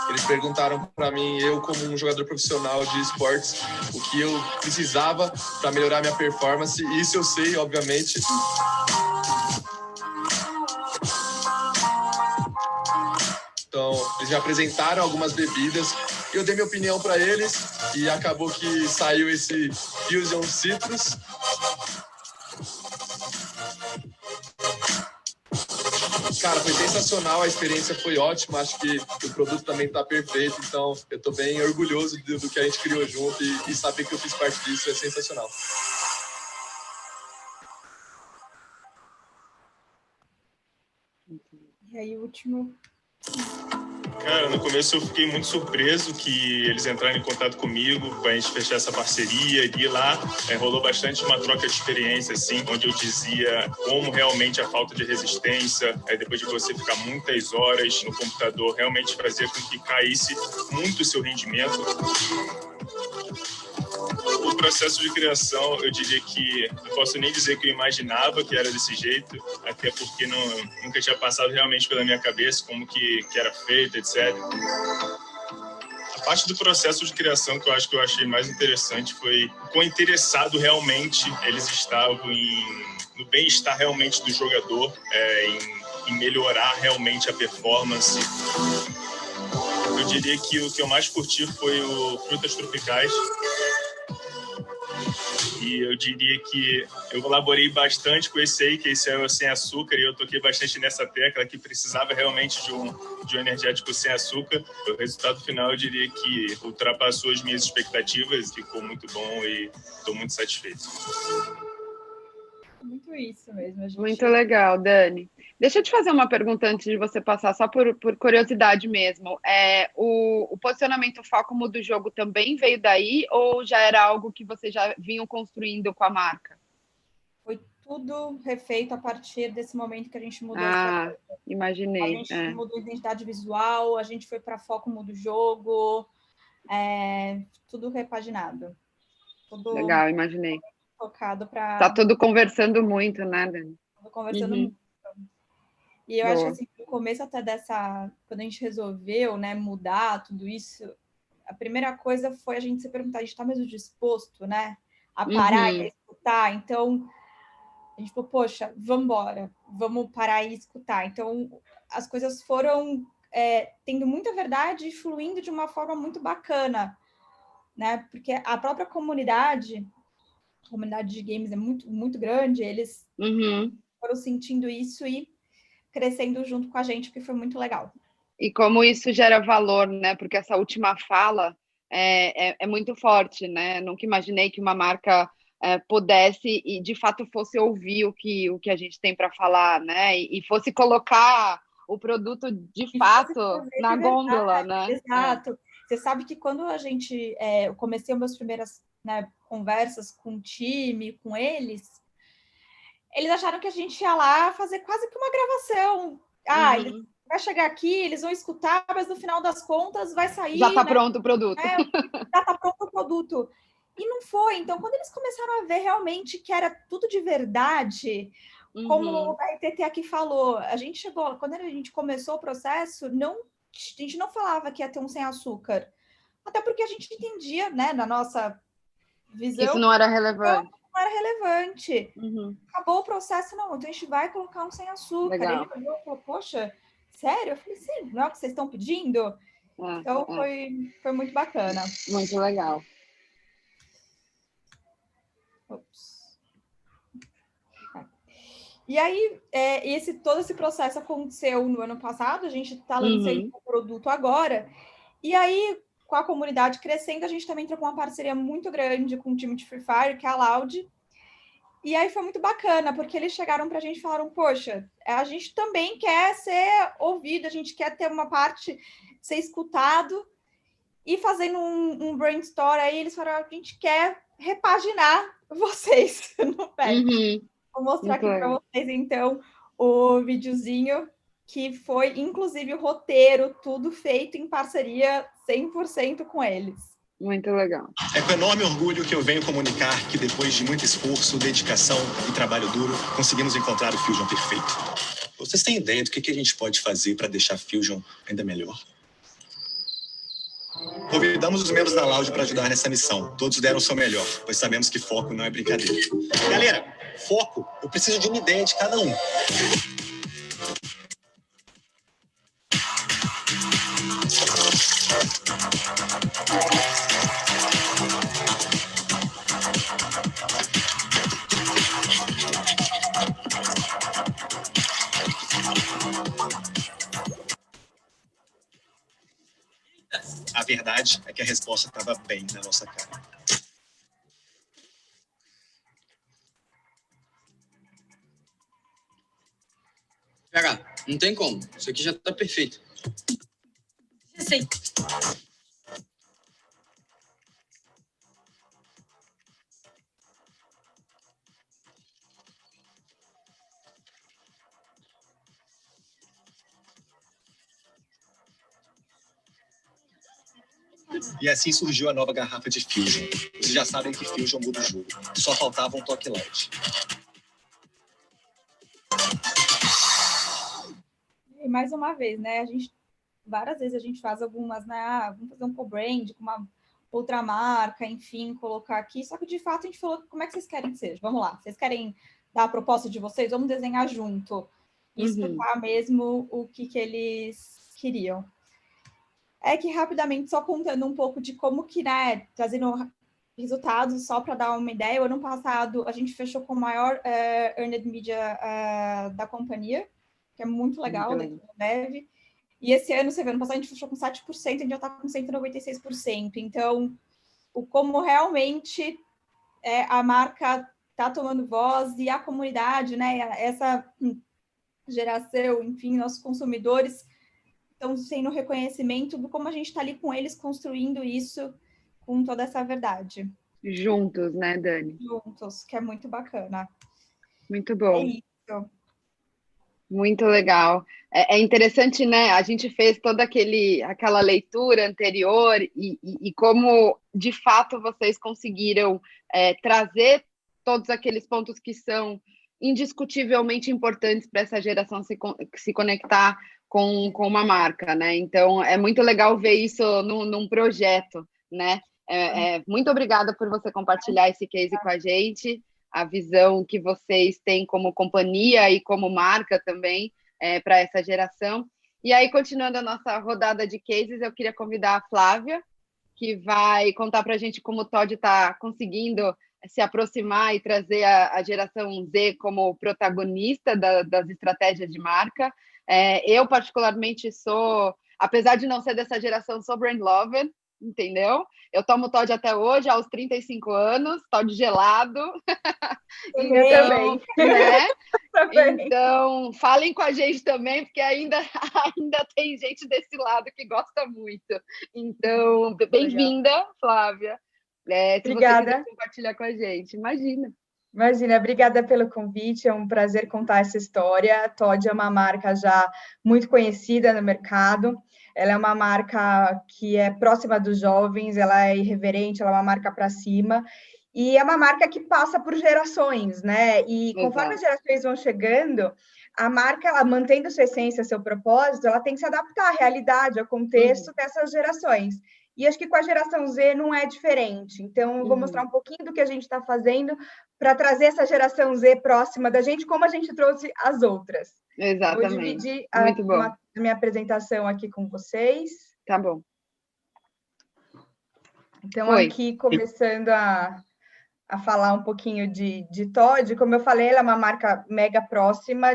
Eles perguntaram para mim, eu como um jogador profissional de esportes, o que eu precisava para melhorar minha performance. Isso eu sei, obviamente. Então, eles me apresentaram algumas bebidas, eu dei minha opinião para eles e acabou que saiu esse Fusion Citrus. Cara, foi sensacional, a experiência foi ótima, acho que o produto também está perfeito, então eu estou bem orgulhoso do que a gente criou junto e saber que eu fiz parte disso é sensacional. E aí, o último... Cara, no começo eu fiquei muito surpreso que eles entraram em contato comigo para a gente fechar essa parceria, e lá rolou bastante uma troca de experiência, assim, onde eu dizia como realmente a falta de resistência, depois de você ficar muitas horas no computador, realmente fazia com que caísse muito o seu rendimento. O processo de criação, eu diria que não posso nem dizer que eu imaginava que era desse jeito, até porque nunca tinha passado realmente pela minha cabeça como que era feito, etc. A parte do processo de criação que eu achei mais interessante foi o quão interessado realmente eles estavam no bem-estar realmente do jogador, em melhorar realmente a performance. Eu diria que o que eu mais curti foi o Frutas Tropicais. E eu diria que eu colaborei bastante com esse aí, que esse é o sem açúcar, e eu toquei bastante nessa tecla que precisava realmente de um energético sem açúcar. O resultado final, eu diria que ultrapassou as minhas expectativas, ficou muito bom e estou muito satisfeito. Muito isso mesmo. Muito legal, Dani. Deixa eu te fazer uma pergunta antes de você passar, só por curiosidade mesmo. O posicionamento foco do jogo também veio daí ou já era algo que vocês já vinham construindo com a marca? Foi tudo refeito a partir desse momento que a gente mudou. Imaginei. A gente mudou a identidade visual, a gente foi para foco do jogo, tudo repaginado. Tudo legal, imaginei. Focado para... Tá tudo conversando muito, né, Dani? Tudo conversando muito. E eu acho que assim, no começo até quando a gente resolveu, né, mudar tudo isso, a primeira coisa foi a gente se perguntar, a gente está mesmo disposto, né, a parar e a escutar? Então, a gente falou, poxa, vamos embora, vamos parar e escutar. Então, as coisas foram tendo muita verdade e fluindo de uma forma muito bacana, né, porque a própria comunidade de games é muito, muito grande, eles foram sentindo isso e crescendo junto com a gente, que foi muito legal. E como isso gera valor, né? Porque essa última fala é muito forte, né? Nunca imaginei que uma marca pudesse e de fato fosse ouvir o que a gente tem para falar, né? E fosse colocar o produto de fato na gôndola, né? Exato. Você sabe que quando a gente eu comecei as minhas primeiras, né, conversas com o time, com eles, eles acharam que a gente ia lá fazer quase que uma gravação. Ele vai chegar aqui, eles vão escutar, mas no final das contas vai sair... Já está pronto o produto. Já está pronto o produto. E não foi. Então, quando eles começaram a ver realmente que era tudo de verdade, como o RTT aqui falou, a gente chegou... Quando a gente começou o processo, a gente não falava que ia ter um sem açúcar. Até porque a gente entendia, né, na nossa visão... Isso não era relevante. Não era relevante. Acabou o processo, não. Então, a gente vai colocar um sem açúcar. Legal. Ele olhou e falou, poxa, sério? Eu falei, sim, não é o que vocês estão pedindo? Então, foi muito bacana. Muito legal. E aí, todo esse processo aconteceu no ano passado, a gente está lançando o produto agora, e aí, com a comunidade crescendo, a gente também trocou uma parceria muito grande com o time de Free Fire, que é a Loud, e aí foi muito bacana, porque eles chegaram para a gente e falaram, poxa, a gente também quer ser ouvido, a gente quer ter uma parte, ser escutado, e fazendo um brainstorm aí, eles falaram, a gente quer repaginar vocês no pé. Vou mostrar aqui para vocês, então, o videozinho, que foi, inclusive, o roteiro, tudo feito em parceria 100% com eles. Muito legal. É com enorme orgulho que eu venho comunicar que, depois de muito esforço, dedicação e trabalho duro, conseguimos encontrar o Fusion perfeito. Vocês têm ideia do que a gente pode fazer para deixar Fusion ainda melhor? Convidamos os membros da Loud para ajudar nessa missão. Todos deram o seu melhor, pois sabemos que foco não é brincadeira. Galera, foco, eu preciso de uma ideia de cada um. A verdade é que a resposta estava bem na nossa cara. PH, não tem como. Isso aqui já tá perfeito. Sim. E assim surgiu a nova garrafa de Fusion. Vocês já sabem que Fusion muda o jogo. Só faltava um toque light. E mais uma vez, né? Várias vezes a gente faz algumas, né? Vamos fazer um co-brand com uma outra marca, enfim, colocar aqui. Só que, de fato, a gente falou, como é que vocês querem que seja? Vamos lá. Vocês querem dar a proposta de vocês? Vamos desenhar junto. E explicar mesmo o que eles queriam. É que, rapidamente, só contando um pouco de como que, né, trazendo resultados, só para dar uma ideia, o ano passado a gente fechou com o maior earned media da companhia, que é muito legal, dentro do Dev. E esse ano, você vê, ano passado a gente fechou com 7%, a gente já está com 196%. Então, como realmente a marca está tomando voz e a comunidade, né, essa geração, enfim, nossos consumidores estão tendo reconhecimento do como a gente está ali com eles construindo isso com toda essa verdade. Juntos, né, Dani? Juntos, que é muito bacana. Muito bom. É isso. Muito legal. É interessante, né? A gente fez toda aquela leitura anterior e como, de fato, vocês conseguiram trazer todos aqueles pontos que são indiscutivelmente importantes para essa geração se conectar com uma marca, né? Então, é muito legal ver isso num projeto, né? Muito obrigada por você compartilhar esse case com a gente, a visão que vocês têm como companhia e como marca também para essa geração. E aí, continuando a nossa rodada de cases, eu queria convidar a Flávia, que vai contar para a gente como o Todd está conseguindo se aproximar e trazer a geração Z como protagonista das estratégias de marca. Eu, particularmente, apesar de não ser dessa geração, sou brand lover, entendeu? Eu tomo Todd até hoje, aos 35 anos, Todd gelado. Então, né? Então, falem com a gente também, porque ainda tem gente desse lado que gosta muito. Então, bem-vinda, Flávia. Se Obrigada. você quiser compartilhar com a gente, imagina. Imagina, obrigada pelo convite, é um prazer contar essa história. A Toddy é uma marca já muito conhecida no mercado, ela é uma marca que é próxima dos jovens, ela é irreverente, ela é uma marca para cima, e é uma marca que passa por gerações, né? E conforme as gerações vão chegando, a marca, ela mantendo sua essência, seu propósito, ela tem que se adaptar à realidade, ao contexto dessas gerações. E acho que com a geração Z não é diferente. Então, eu vou mostrar um pouquinho do que a gente está fazendo para trazer essa geração Z próxima da gente, como a gente trouxe as outras. Exatamente. Vou dividir a minha apresentação aqui com vocês. Tá bom. Então, aqui, começando a falar um pouquinho de Toddy, como eu falei, ela é uma marca mega próxima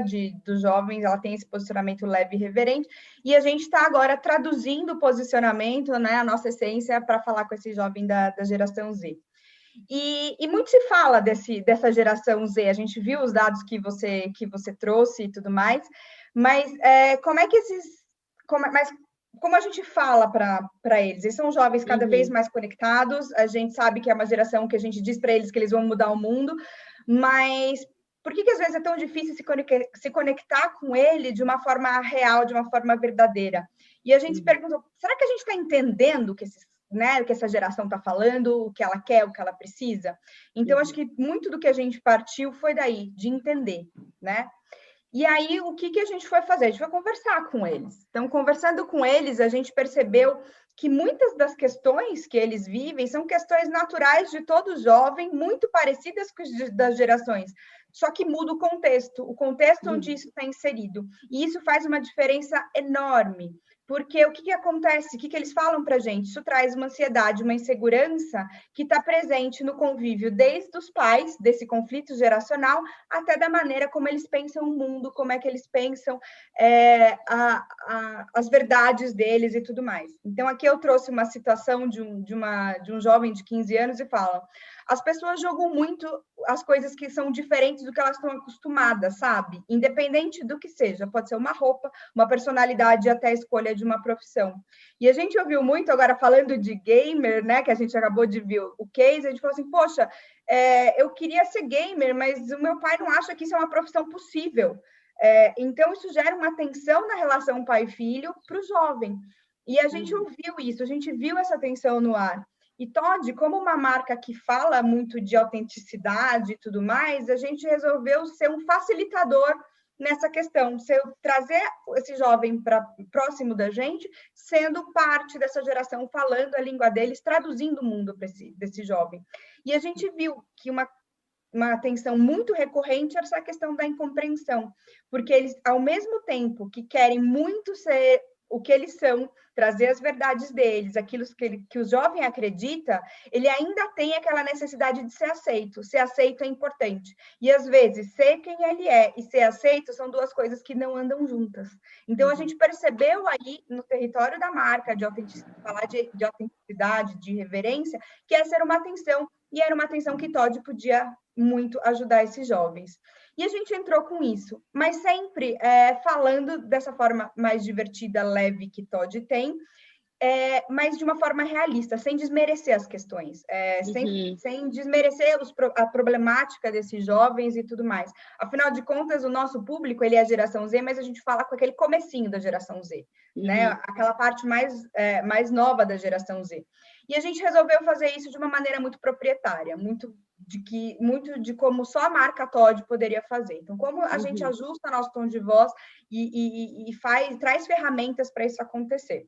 dos jovens, ela tem esse posicionamento leve e reverente, e a gente está agora traduzindo o posicionamento, né, a nossa essência, para falar com esse jovem da geração Z. E muito se fala dessa geração Z, a gente viu os dados que você trouxe e tudo mais, mas como a gente fala para eles? Eles são jovens cada vez mais conectados, a gente sabe que é uma geração que a gente diz para eles que eles vão mudar o mundo, mas por que às vezes é tão difícil se conectar com ele de uma forma real, de uma forma verdadeira? E a gente se pergunta, será que a gente está entendendo o que essa geração está falando, o que ela quer, o que ela precisa? Então, acho que muito do que a gente partiu foi daí, de entender, né? E aí, o que a gente foi fazer? A gente foi conversar com eles. Então, conversando com eles, a gente percebeu que muitas das questões que eles vivem são questões naturais de todo jovem, muito parecidas com as das gerações, só que muda o contexto onde isso está inserido. E isso faz uma diferença enorme. Porque o que acontece? O que eles falam para a gente? Isso traz uma ansiedade, uma insegurança que está presente no convívio desde os pais, desse conflito geracional, até da maneira como eles pensam o mundo, como é que eles pensam as verdades deles e tudo mais. Então, aqui eu trouxe uma situação de um jovem de 15 anos e falam: as pessoas julgam muito as coisas que são diferentes do que elas estão acostumadas, sabe? Independente do que seja, pode ser uma roupa, uma personalidade, até a escolha de uma profissão. E a gente ouviu muito, agora falando de gamer, né, que a gente acabou de ver o case, a gente falou assim, poxa, eu queria ser gamer, mas o meu pai não acha que isso é uma profissão possível. Então, isso gera uma tensão na relação pai-filho para o jovem. E a gente ouviu isso, a gente viu essa tensão no ar. E Toddy, como uma marca que fala muito de autenticidade e tudo mais, a gente resolveu ser um facilitador nessa questão, trazer esse jovem para próximo da gente, sendo parte dessa geração, falando a língua deles, traduzindo o mundo desse jovem. E a gente viu que uma atenção muito recorrente é essa questão da incompreensão, porque eles, ao mesmo tempo que querem muito ser o que eles são, trazer as verdades deles, aquilo que o jovem acredita, ele ainda tem aquela necessidade de ser aceito. Ser aceito é importante. E, às vezes, ser quem ele é e ser aceito são duas coisas que não andam juntas. Então, a gente percebeu aí, no território da marca, falar de autenticidade, de reverência, que essa era uma atenção, e era uma atenção que Toddy podia muito ajudar esses jovens. E a gente entrou com isso, mas sempre falando dessa forma mais divertida, leve que Toddy tem, mas de uma forma realista, sem desmerecer as questões, sem desmerecer a problemática desses jovens e tudo mais. Afinal de contas, o nosso público, ele é a geração Z, mas a gente fala com aquele comecinho da geração Z, né? Aquela parte mais nova da geração Z. E a gente resolveu fazer isso de uma maneira muito proprietária, muito de como só a marca Toddy poderia fazer. Então, como a gente ajusta nosso tom de voz e traz ferramentas para isso acontecer.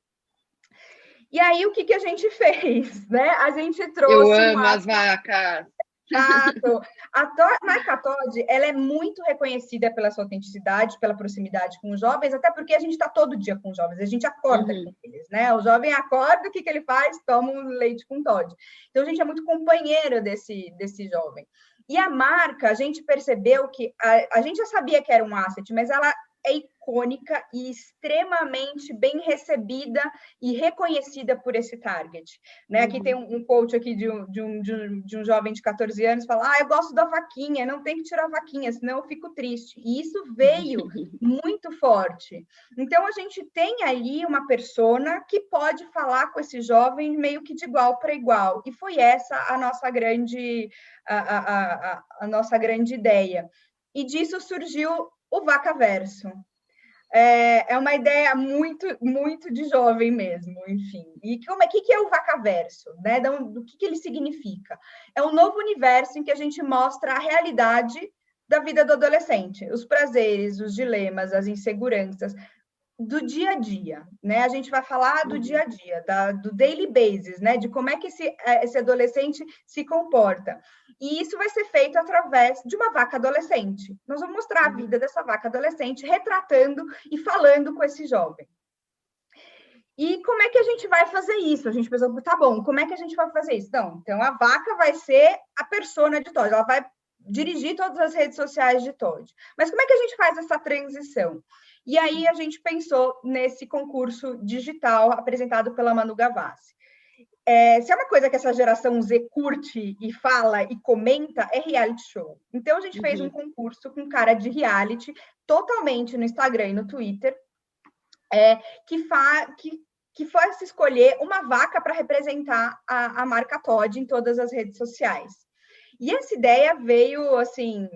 E aí, o que a gente fez, né? A gente trouxe... Eu amo as vacas! Exato. A marca Toddy, ela é muito reconhecida pela sua autenticidade, pela proximidade com os jovens, até porque a gente está todo dia com os jovens, a gente acorda com eles, né? O jovem acorda, o que ele faz? Toma um leite com Toddy. Então, a gente é muito companheiro desse jovem. E a marca, a gente percebeu que... A gente já sabia que era um asset, mas ela é icônica e extremamente bem recebida e reconhecida por esse target, né? Aqui tem um quote aqui de um jovem de 14 anos, fala, eu gosto da vaquinha, não tem que tirar a vaquinha, senão eu fico triste. E isso veio muito forte. Então, a gente tem ali uma persona que pode falar com esse jovem meio que de igual para igual. E foi essa a nossa grande, a nossa grande ideia. E disso surgiu o Vacaverso. É uma ideia muito, muito de jovem mesmo, enfim. E que é o Vacaverso? Né? Do que ele significa? É um novo universo em que a gente mostra a realidade da vida do adolescente, os prazeres, os dilemas, as inseguranças, do dia a dia, né? A gente vai falar do dia a dia, do daily basis, né? De como é que esse adolescente se comporta. E isso vai ser feito através de uma vaca adolescente. Nós vamos mostrar a vida dessa vaca adolescente, retratando e falando com esse jovem. E como é que a gente vai fazer isso? A gente pensou, tá bom, como é que a gente vai fazer isso? Não, então a vaca vai ser a persona de Todd, ela vai dirigir todas as redes sociais de Todd. Mas como é que a gente faz essa transição? E aí a gente pensou nesse concurso digital apresentado pela Manu Gavassi. Se é uma coisa que essa geração Z curte e fala e comenta, é reality show. Então a gente fez um concurso com cara de reality, totalmente no Instagram e no Twitter, que fosse escolher uma vaca para representar a marca Todd em todas as redes sociais. E essa ideia veio, assim,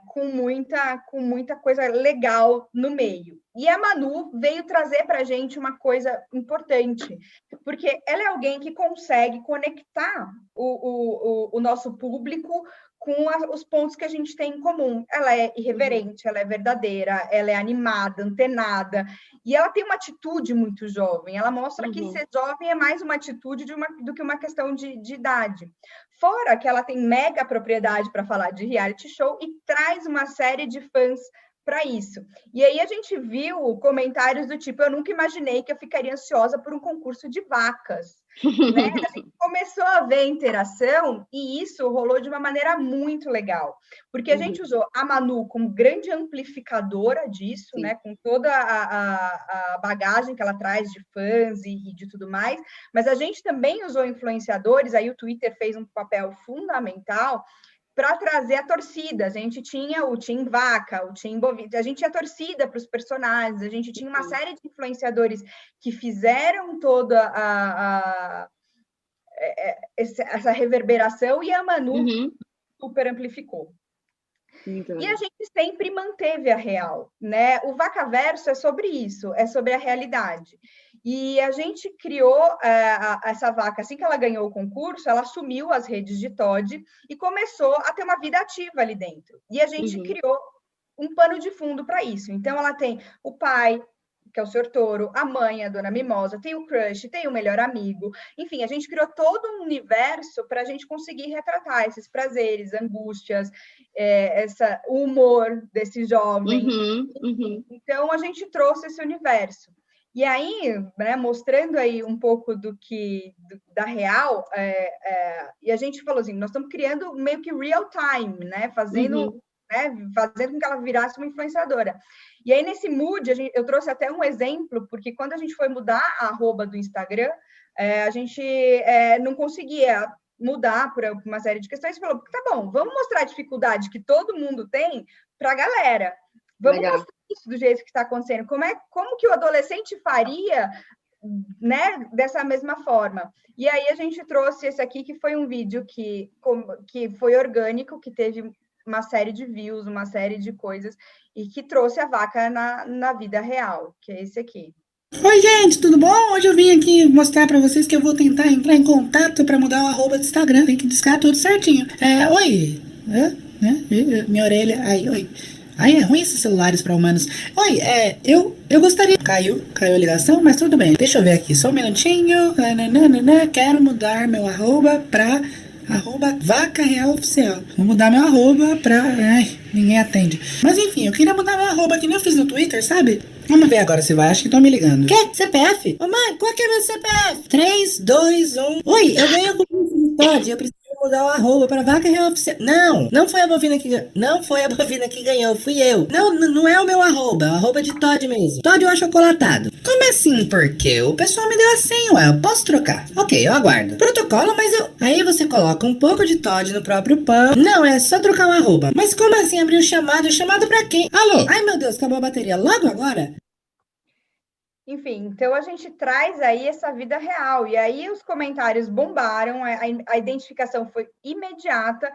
com muita coisa legal no meio. E a Manu veio trazer para a gente uma coisa importante, porque ela é alguém que consegue conectar o nosso público com os pontos que a gente tem em comum. Ela é irreverente, ela é verdadeira, ela é animada, antenada, e ela tem uma atitude muito jovem. Ela mostra que ser jovem é mais uma atitude do que uma questão de idade. Fora que ela tem mega propriedade para falar de reality show e traz uma série de fãs para isso. E aí a gente viu comentários do tipo, eu nunca imaginei que eu ficaria ansiosa por um concurso de vacas. Né? A gente começou a ver interação e isso rolou de uma maneira muito legal, porque a gente usou a Manu como grande amplificadora disso, né? Com toda a bagagem que ela traz de fãs e de tudo mais, mas a gente também usou influenciadores, aí o Twitter fez um papel fundamental para trazer a torcida. A gente tinha o Team Vaca, o Team Bovino, a gente tinha torcida para os personagens, a gente tinha uma série de influenciadores que fizeram toda essa reverberação e a Manu super amplificou. E a gente sempre manteve a real, né? O Vacaverso é sobre isso, é sobre a realidade. E a gente criou essa vaca, assim que ela ganhou o concurso, ela assumiu as redes de Todd e começou a ter uma vida ativa ali dentro. E a gente criou um pano de fundo para isso. Então, ela tem o pai, que é o Sr. Touro, a mãe, a Dona Mimosa, tem o crush, tem o melhor amigo. Enfim, a gente criou todo um universo para a gente conseguir retratar esses prazeres, angústias, o humor desse jovem. Então, a gente trouxe esse universo. E aí, né, mostrando aí um pouco da real, e a gente falou assim, nós estamos criando meio que real time, né, fazendo com que ela virasse uma influenciadora. E aí, nesse mood, eu trouxe até um exemplo, porque quando a gente foi mudar a arroba do Instagram, a gente não conseguia mudar por uma série de questões, e falou, tá bom, vamos mostrar a dificuldade que todo mundo tem para a galera. Vamos mostrar isso do jeito que está acontecendo. Como que o adolescente faria, né, dessa mesma forma? E aí a gente trouxe esse aqui, que foi um vídeo que foi orgânico, que teve uma série de views, uma série de coisas, e que trouxe a vaca na vida real, que é esse aqui. Oi, gente, tudo bom? Hoje eu vim aqui mostrar pra vocês que eu vou tentar entrar em contato pra mudar o arroba do Instagram. Tem que discar tudo certinho. Oi. Minha orelha. Oi. É ruim esses celulares pra humanos. Oi, eu gostaria... Caiu a ligação, mas tudo bem. Deixa eu ver aqui, só um minutinho. Quero mudar meu arroba pra... Vaca Real Oficial. Vou mudar meu arroba pra... ninguém atende. Mas enfim, eu queria mudar meu arroba, que nem eu fiz no Twitter, sabe? Vamos ver agora se vai, acho que estão me ligando. Quê? CPF? Ô mãe, qual que é meu CPF? 3, 2, 1... Oi, eu ganhei o concurso de Todd, eu preciso mudar o arroba para vaca real oficial. Não foi a bovina que ganhou. Não foi a bovina que ganhou, fui eu. Não é o meu arroba, é o arroba de Todd mesmo. Todd o achocolatado. Como assim? Porque o pessoal me deu a senha, ué, eu posso trocar. Ok, eu aguardo. Protocolo, mas eu... Aí você coloca um pouco de Todd no próprio pão. Não, é só trocar o arroba. Mas como assim abrir o chamado? Chamado pra quem? Alô? Ai, meu Deus, acabou a bateria logo agora? Enfim, então a gente traz aí essa vida real, e aí os comentários bombaram, a identificação foi imediata,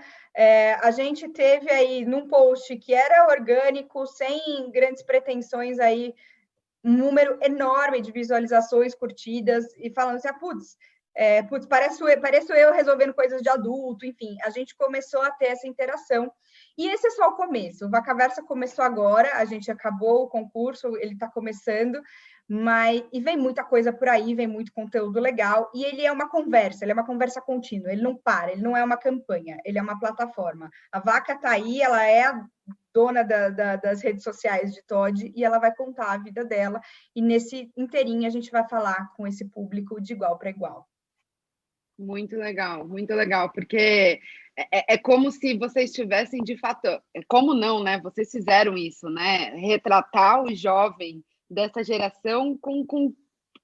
a gente teve aí num post que era orgânico, sem grandes pretensões aí, um número enorme de visualizações, curtidas, e falando assim, putz, pareço eu resolvendo coisas de adulto, enfim, a gente começou a ter essa interação, e esse é só o começo, o Vacaversa começou agora, a gente acabou o concurso, ele está começando, e vem muita coisa por aí, vem muito conteúdo legal, e ele é uma conversa contínua, ele não para, ele não é uma campanha, ele é uma plataforma. A Vaca está aí, ela é a dona das redes sociais de Todd, e ela vai contar a vida dela, e nesse inteirinho a gente vai falar com esse público de igual para igual. Muito legal, porque é como se vocês tivessem, de fato, como não, né? Vocês fizeram isso, né? Retratar o jovem dessa geração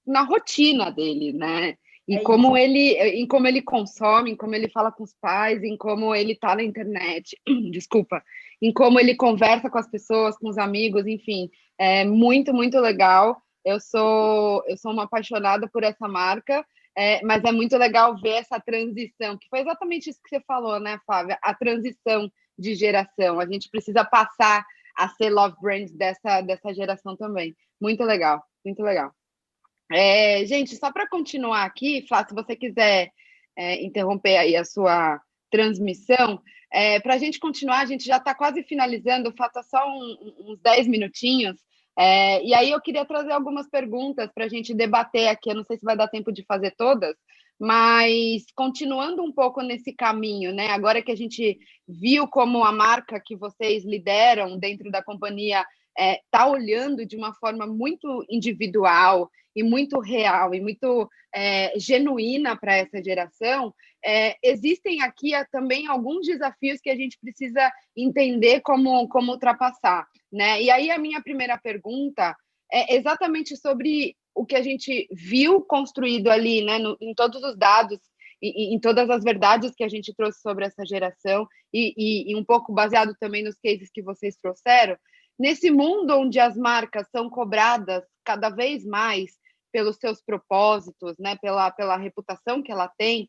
na rotina dele, né? E como ele consome, em como ele fala com os pais, em como ele tá na internet, desculpa, em como ele conversa com as pessoas, com os amigos, enfim, é muito legal. Eu sou uma apaixonada por essa marca, mas é muito legal ver essa transição, que foi exatamente isso que você falou, né, Flávia? A transição de geração. A gente precisa passar a ser love brand dessa geração também. Muito legal. Gente, só para continuar aqui, Flá, se você quiser interromper aí a sua transmissão, para a gente continuar, a gente já está quase finalizando, falta só uns 10 minutinhos, e aí eu queria trazer algumas perguntas para a gente debater aqui, eu não sei se vai dar tempo de fazer todas, mas continuando um pouco nesse caminho, né? Agora que a gente viu como a marca que vocês lideram dentro da companhia está olhando de uma forma muito individual e muito real e muito genuína para essa geração, existem aqui também alguns desafios que a gente precisa entender como ultrapassar, né? E aí a minha primeira pergunta é exatamente sobre o que a gente viu construído ali, né, em todos os dados e em todas as verdades que a gente trouxe sobre essa geração e um pouco baseado também nos cases que vocês trouxeram, nesse mundo onde as marcas são cobradas cada vez mais pelos seus propósitos, né, pela reputação que ela tem,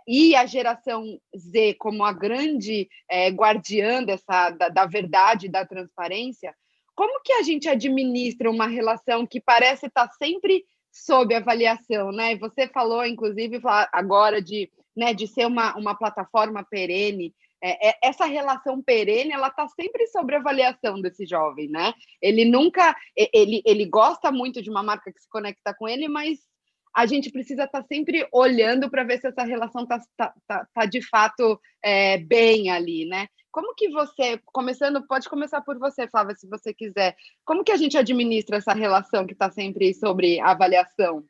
e a geração Z como a grande guardiã da verdade e da transparência, como que a gente administra uma relação que parece estar sempre sob avaliação, né? Você falou, inclusive, agora de ser uma plataforma perene. Essa relação perene, ela está sempre sob avaliação desse jovem, né? Ele nunca... Ele gosta muito de uma marca que se conecta com ele, mas a gente precisa estar sempre olhando para ver se essa relação está de fato bem ali, né? Como que você, pode começar por você, Flávia, se você quiser. Como que a gente administra essa relação que está sempre sobre avaliação?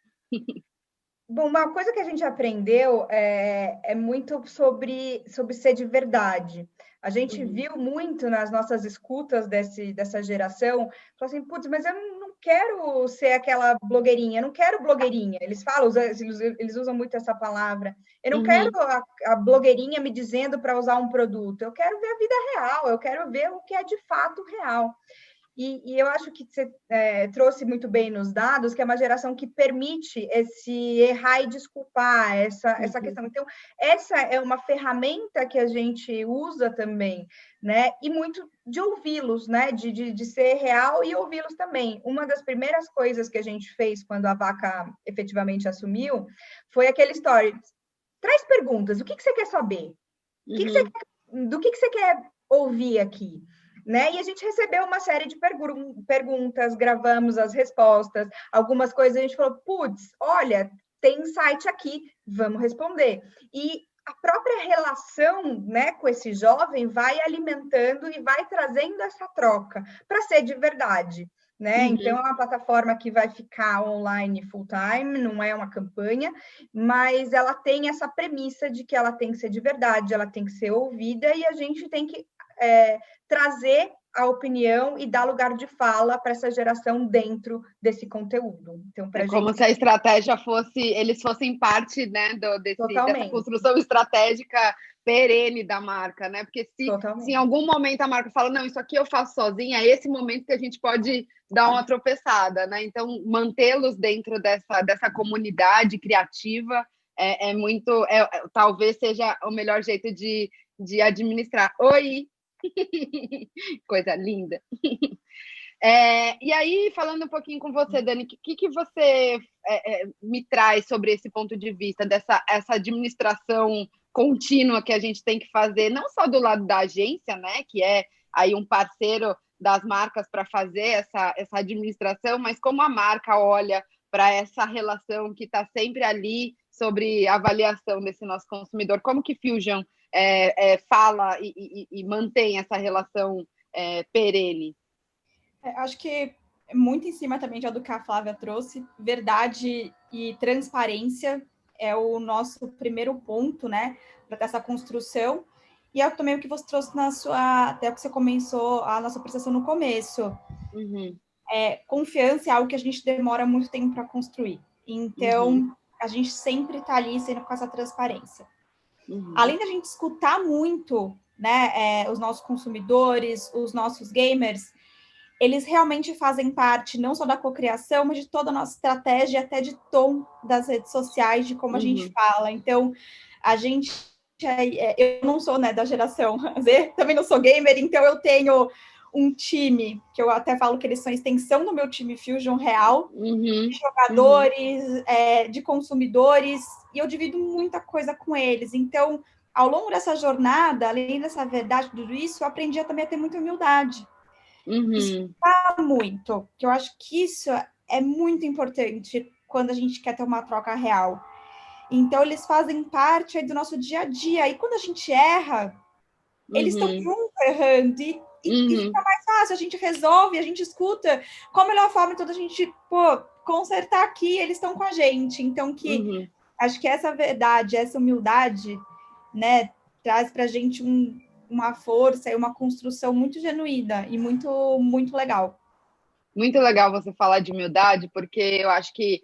Bom, uma coisa que a gente aprendeu é muito sobre ser de verdade. A gente viu muito nas nossas escutas dessa geração, falou assim, putz, mas eu não quero ser aquela blogueirinha, eu não quero blogueirinha. Eles falam, eles usam muito essa palavra. Eu não quero a blogueirinha me dizendo para usar um produto, eu quero ver a vida real, eu quero ver o que é de fato real. E eu acho que você trouxe muito bem nos dados que é uma geração que permite esse errar e desculpar, essa questão. Então, essa é uma ferramenta que a gente usa também, né? E muito de ouvi-los, né? De ser real e ouvi-los também. Uma das primeiras coisas que a gente fez quando a Vaca efetivamente assumiu foi aquele story. Traz perguntas, o que você quer saber? Do que você quer ouvir aqui? Né? E a gente recebeu uma série de perguntas, gravamos as respostas, algumas coisas a gente falou, putz, olha, tem insight aqui, vamos responder. E a própria relação, né, com esse jovem vai alimentando e vai trazendo essa troca para ser de verdade. né? Então, é uma plataforma que vai ficar online full time, não é uma campanha, mas ela tem essa premissa de que ela tem que ser de verdade, ela tem que ser ouvida e a gente tem que trazer a opinião e dar lugar de fala para essa geração dentro desse conteúdo. Então, É como se a estratégia eles fossem parte, né, dessa construção estratégica perene da marca, né? Porque se em algum momento a marca fala, não, isso aqui eu faço sozinha, é esse momento que a gente pode dar uma tropeçada, né? Então, mantê-los dentro dessa comunidade criativa talvez seja o melhor jeito de administrar. Oi! Coisa linda. E aí, falando um pouquinho com você, Dani, o que você me traz sobre esse ponto de vista, essa administração contínua que a gente tem que fazer, não só do lado da agência, né, que é aí um parceiro das marcas para fazer essa administração, mas como a marca olha para essa relação que está sempre ali sobre a avaliação desse nosso consumidor, como que Fusion fala e mantém essa relação perene? Acho que muito em cima também do que a Flávia trouxe, verdade e transparência é o nosso primeiro ponto, né, para ter essa construção. E é também o que você trouxe até o que você começou a nossa apresentação no começo. Confiança é algo que a gente demora muito tempo para construir. Então, a gente sempre está ali sendo com essa transparência. Além da gente escutar muito, né, os nossos consumidores, os nossos gamers, eles realmente fazem parte não só da cocriação, mas de toda a nossa estratégia, até de tom das redes sociais, de como a gente fala. Então, a gente... eu não sou, né, da geração Z, também não sou gamer, então eu tenho um time, que eu até falo que eles são a extensão do meu time Fusion real, de jogadores, de consumidores, e eu divido muita coisa com eles. Então, ao longo dessa jornada, além dessa verdade, tudo isso, eu aprendi também a ter muita humildade. Escutar muito, que eu acho que isso é muito importante quando a gente quer ter uma troca real. Então, eles fazem parte aí do nosso dia a dia. E quando a gente erra, eles estão juntos errando. E fica mais fácil, a gente resolve, a gente escuta. Qual a melhor forma então, da gente consertar aqui? Eles estão com a gente. Então, acho que essa verdade, essa humildade, né, traz para a gente uma força e uma construção muito genuína e muito, muito legal. Muito legal você falar de humildade, porque eu acho que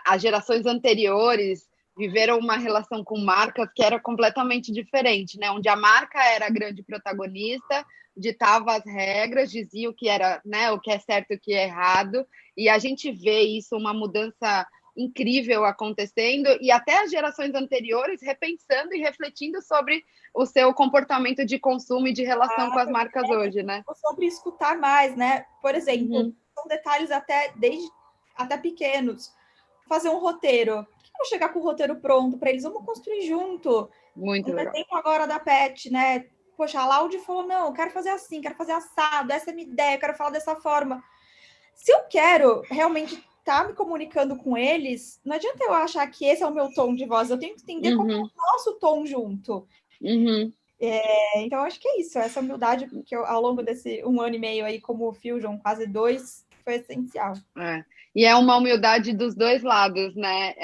as gerações anteriores viveram uma relação com marcas que era completamente diferente, né? Onde a marca era a grande protagonista, ditava as regras, dizia o que era, né, o que é certo e o que é errado, e a gente vê isso, uma mudança incrível acontecendo, e até as gerações anteriores repensando e refletindo sobre o seu comportamento de consumo e de relação com as marcas hoje, né? Sobre escutar mais, né? Por exemplo, são detalhes até pequenos. Fazer um roteiro. Por que eu vou chegar com o roteiro pronto para eles? Vamos construir junto. Muito legal. Tempo agora da Pet, né? Poxa, a Laude falou, não, eu quero fazer assim, quero fazer assado, essa é a minha ideia, eu quero falar dessa forma. Se eu quero realmente estar me comunicando com eles, não adianta eu achar que esse é o meu tom de voz, eu tenho que entender qual é o nosso tom junto. Então, acho que é isso, essa humildade que eu, ao longo desse 1 ano e meio aí, como Fusion, quase 2, foi essencial. E é uma humildade dos dois lados, né?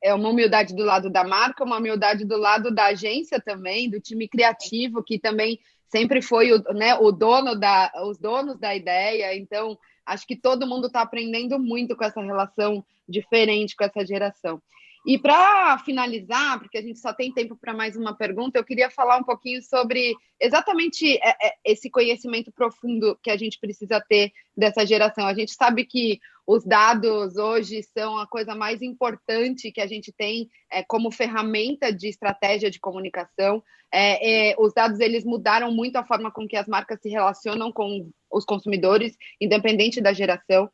É uma humildade do lado da marca, uma humildade do lado da agência também, do time criativo, que também sempre foi os donos da ideia. Então, acho que todo mundo está aprendendo muito com essa relação diferente com essa geração. E para finalizar, porque a gente só tem tempo para mais uma pergunta, eu queria falar um pouquinho sobre exatamente esse conhecimento profundo que a gente precisa ter dessa geração. A gente sabe que os dados hoje são a coisa mais importante que a gente tem como ferramenta de estratégia de comunicação. Os dados, eles mudaram muito a forma com que as marcas se relacionam com os consumidores, independente da geração.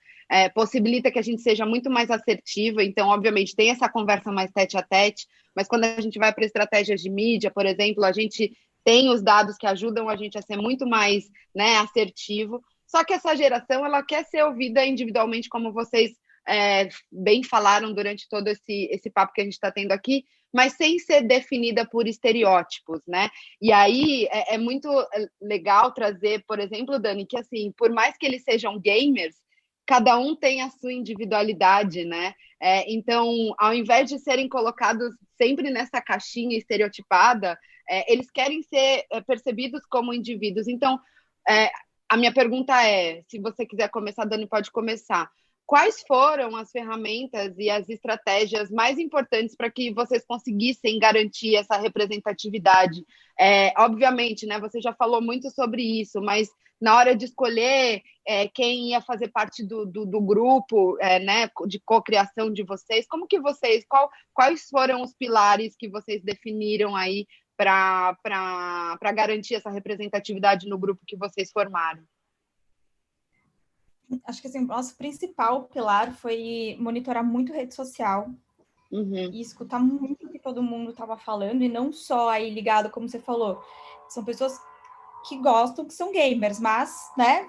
Possibilita que a gente seja muito mais assertiva, então, obviamente, tem essa conversa mais tete a tete, mas quando a gente vai para estratégias de mídia, por exemplo, a gente tem os dados que ajudam a gente a ser muito mais, né, assertivo, só que essa geração, ela quer ser ouvida individualmente, como vocês bem falaram durante todo esse papo que a gente está tendo aqui, mas sem ser definida por estereótipos, né? E aí é muito legal trazer, por exemplo, Dani, que assim, por mais que eles sejam gamers, cada um tem a sua individualidade, né? Então, ao invés de serem colocados sempre nessa caixinha estereotipada, eles querem ser percebidos como indivíduos. Então, a minha pergunta é, se você quiser começar, Dani, pode começar. Quais foram as ferramentas e as estratégias mais importantes para que vocês conseguissem garantir essa representatividade? Obviamente, né, você já falou muito sobre isso, mas na hora de escolher quem ia fazer parte do grupo, né, de cocriação de vocês, como que vocês, quais foram os pilares que vocês definiram aí para garantir essa representatividade no grupo que vocês formaram? Acho que assim, o nosso principal pilar foi monitorar muito rede social e escutar muito o que todo mundo estava falando, e não só aí ligado, como você falou, são pessoas que gostam, que são gamers, mas, né,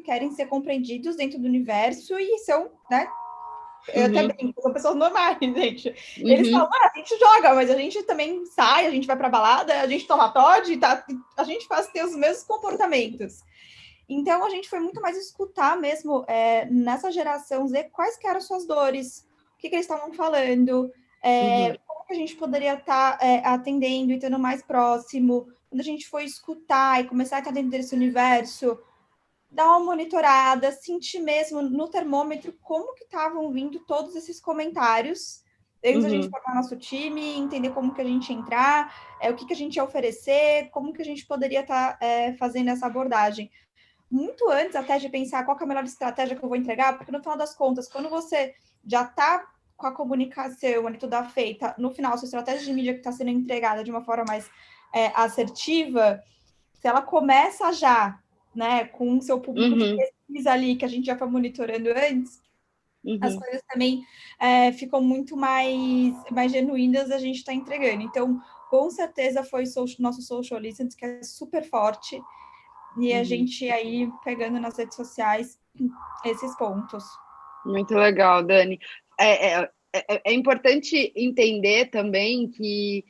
querem ser compreendidos dentro do universo e são, né, eu até brinco, são pessoas normais, gente. Eles falam, a gente joga, mas a gente também sai, a gente vai pra balada, a gente toma Toddy, a gente ter os mesmos comportamentos. Então, a gente foi muito mais escutar mesmo nessa geração Z quais que eram suas dores, o que eles estavam falando, como que a gente poderia estar atendendo e estando mais próximo. Quando a gente foi escutar e começar a estar dentro desse universo, dar uma monitorada, sentir mesmo no termômetro como que estavam vindo todos esses comentários, antes da gente formar nosso time, entender como que a gente ia entrar, o que a gente ia oferecer, como que a gente poderia estar fazendo essa abordagem. Muito antes até de pensar qual que é a melhor estratégia que eu vou entregar, porque no final das contas, quando você já está com a comunicação ali toda feita, no final, a sua estratégia de mídia que está sendo entregada de uma forma mais assertiva, se ela começa já, né, com o seu público de pesquisa ali, que a gente já foi monitorando antes, as coisas também ficam muito mais genuínas a gente está entregando. Então, com certeza foi nosso social listening, que é super forte, e a gente aí pegando nas redes sociais esses pontos. Muito legal, Dani. É importante entender também que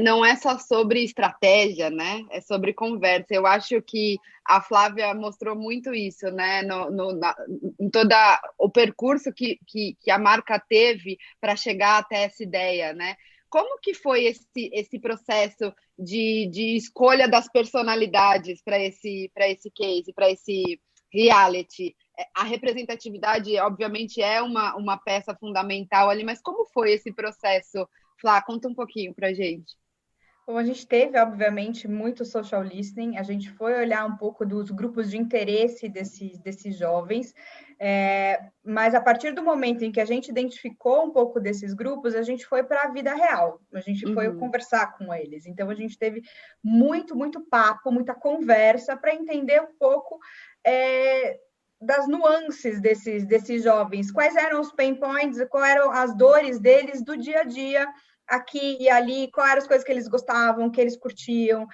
não é só sobre estratégia, né? É sobre conversa. Eu acho que a Flávia mostrou muito isso, né? Em todo o percurso que a marca teve para chegar até essa ideia, né? Como que foi esse processo de escolha das personalidades para esse case, para esse reality? A representatividade, obviamente, é uma peça fundamental ali, mas como foi esse processo? Flá, conta um pouquinho para a gente. Bom, a gente teve, obviamente, muito social listening, a gente foi olhar um pouco dos grupos de interesse desses jovens, mas a partir do momento em que a gente identificou um pouco desses grupos, a gente foi para a vida real, a gente foi conversar com eles. Então, a gente teve muito, muito papo, muita conversa para entender um pouco das nuances desses jovens, quais eram os pain points, quais eram as dores deles do dia a dia, aqui e ali, quais eram as coisas que eles gostavam, que eles curtiam,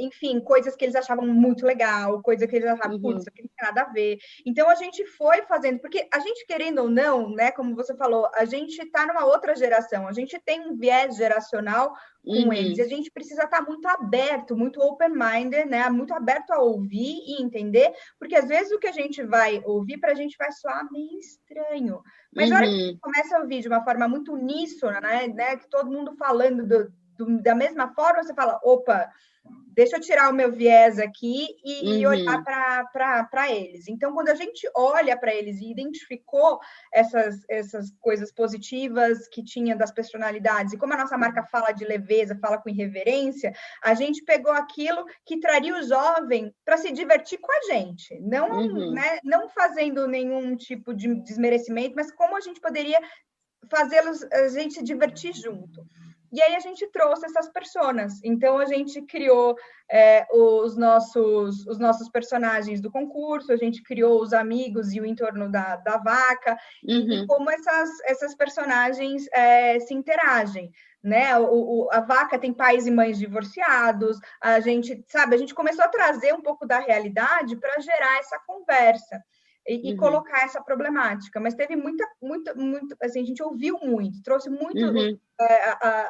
enfim, coisas que eles achavam muito legal, coisas que eles achavam, putz, isso aqui não tem nada a ver. Então, a gente foi fazendo, porque a gente, querendo ou não, né, como você falou, a gente está numa outra geração, a gente tem um viés geracional com eles, e a gente precisa estar muito aberto, muito open-minded, né, muito aberto a ouvir e entender, porque às vezes o que a gente vai ouvir para a gente vai soar meio estranho, mas na hora que a gente começa a ouvir de uma forma muito uníssona, né, que todo mundo falando da mesma forma, você fala, opa, deixa eu tirar o meu viés aqui e olhar para eles. Então, quando a gente olha para eles e identificou essas coisas positivas que tinha das personalidades, e como a nossa marca fala de leveza, fala com irreverência, a gente pegou aquilo que traria o jovem para se divertir com a gente, não fazendo nenhum tipo de desmerecimento, mas como a gente poderia fazê-los, a gente se divertir junto. E aí a gente trouxe essas personas. Então, a gente criou os nossos personagens do concurso, a gente criou os amigos e o entorno da vaca, e como essas personagens se interagem. Né? A vaca tem pais e mães divorciados, a gente começou a trazer um pouco da realidade para gerar essa conversa. e colocar essa problemática. Mas teve muito, assim, a gente ouviu muito, trouxe muito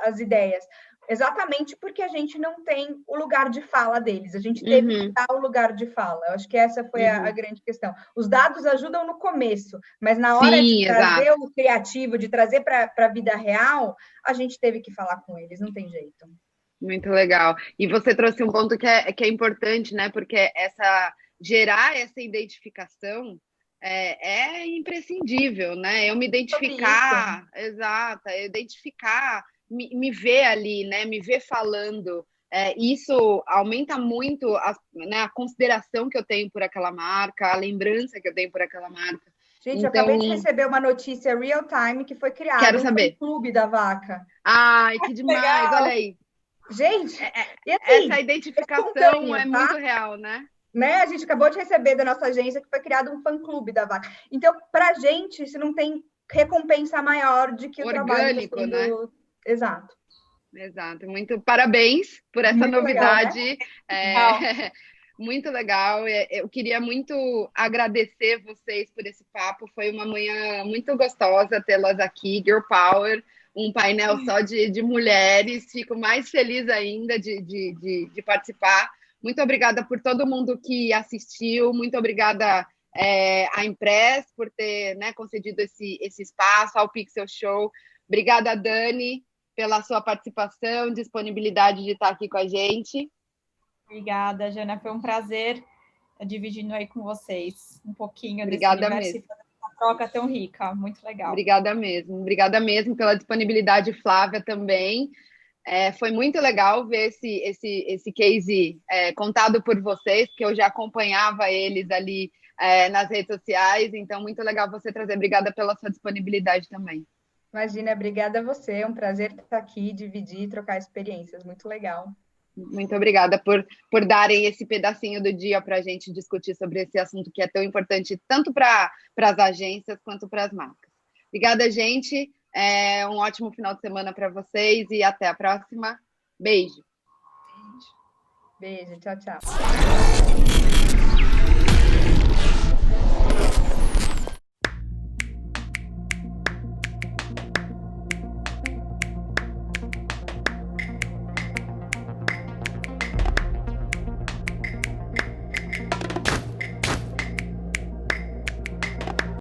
as ideias. Exatamente porque a gente não tem o lugar de fala deles. A gente teve que dar o lugar de fala. Eu acho que essa foi a grande questão. Os dados ajudam no começo, mas na hora de trazer o criativo, de trazer para a vida real, a gente teve que falar com eles, não tem jeito. Muito legal. E você trouxe um ponto que é importante, né? Porque gerar essa identificação é imprescindível, né? Eu me identificar, identificar, me ver ali, né? Me ver falando. Isso aumenta muito a consideração que eu tenho por aquela marca, a lembrança que eu tenho por aquela marca. Gente, eu acabei de receber uma notícia real time que foi criado um clube da vaca. Ai, que demais! Legal. Olha aí. Gente, e assim, essa identificação é muito real, né? A gente acabou de receber da nossa agência que foi criado um fã-clube da vaca. Então, pra gente, isso não tem recompensa maior de que o orgânico, trabalho... né? Exato. Muito parabéns por essa novidade. Legal, né? Muito legal. Eu queria muito agradecer vocês por esse papo. Foi uma manhã muito gostosa tê-las aqui. Girl Power, um painel só de mulheres. Fico mais feliz ainda de participar. Muito obrigada por todo mundo que assistiu. Muito obrigada à Impress por ter, né, concedido esse espaço, ao Pixel Show. Obrigada, Dani, pela sua participação, disponibilidade de estar aqui com a gente. Obrigada, Jana. Foi um prazer dividindo aí com vocês um pouquinho desse universo, uma troca tão rica. Muito legal. Obrigada mesmo pela disponibilidade, Flávia, também. Foi muito legal ver esse case contado por vocês, porque eu já acompanhava eles ali nas redes sociais, então muito legal você trazer. Obrigada pela sua disponibilidade também. Imagina, obrigada a você, é um prazer estar aqui, dividir, trocar experiências, muito legal. Muito obrigada por darem esse pedacinho do dia para a gente discutir sobre esse assunto que é tão importante, tanto para as agências quanto para as marcas. Obrigada, gente. Um ótimo final de semana para vocês e até a próxima. Beijo. Beijo, tchau, tchau.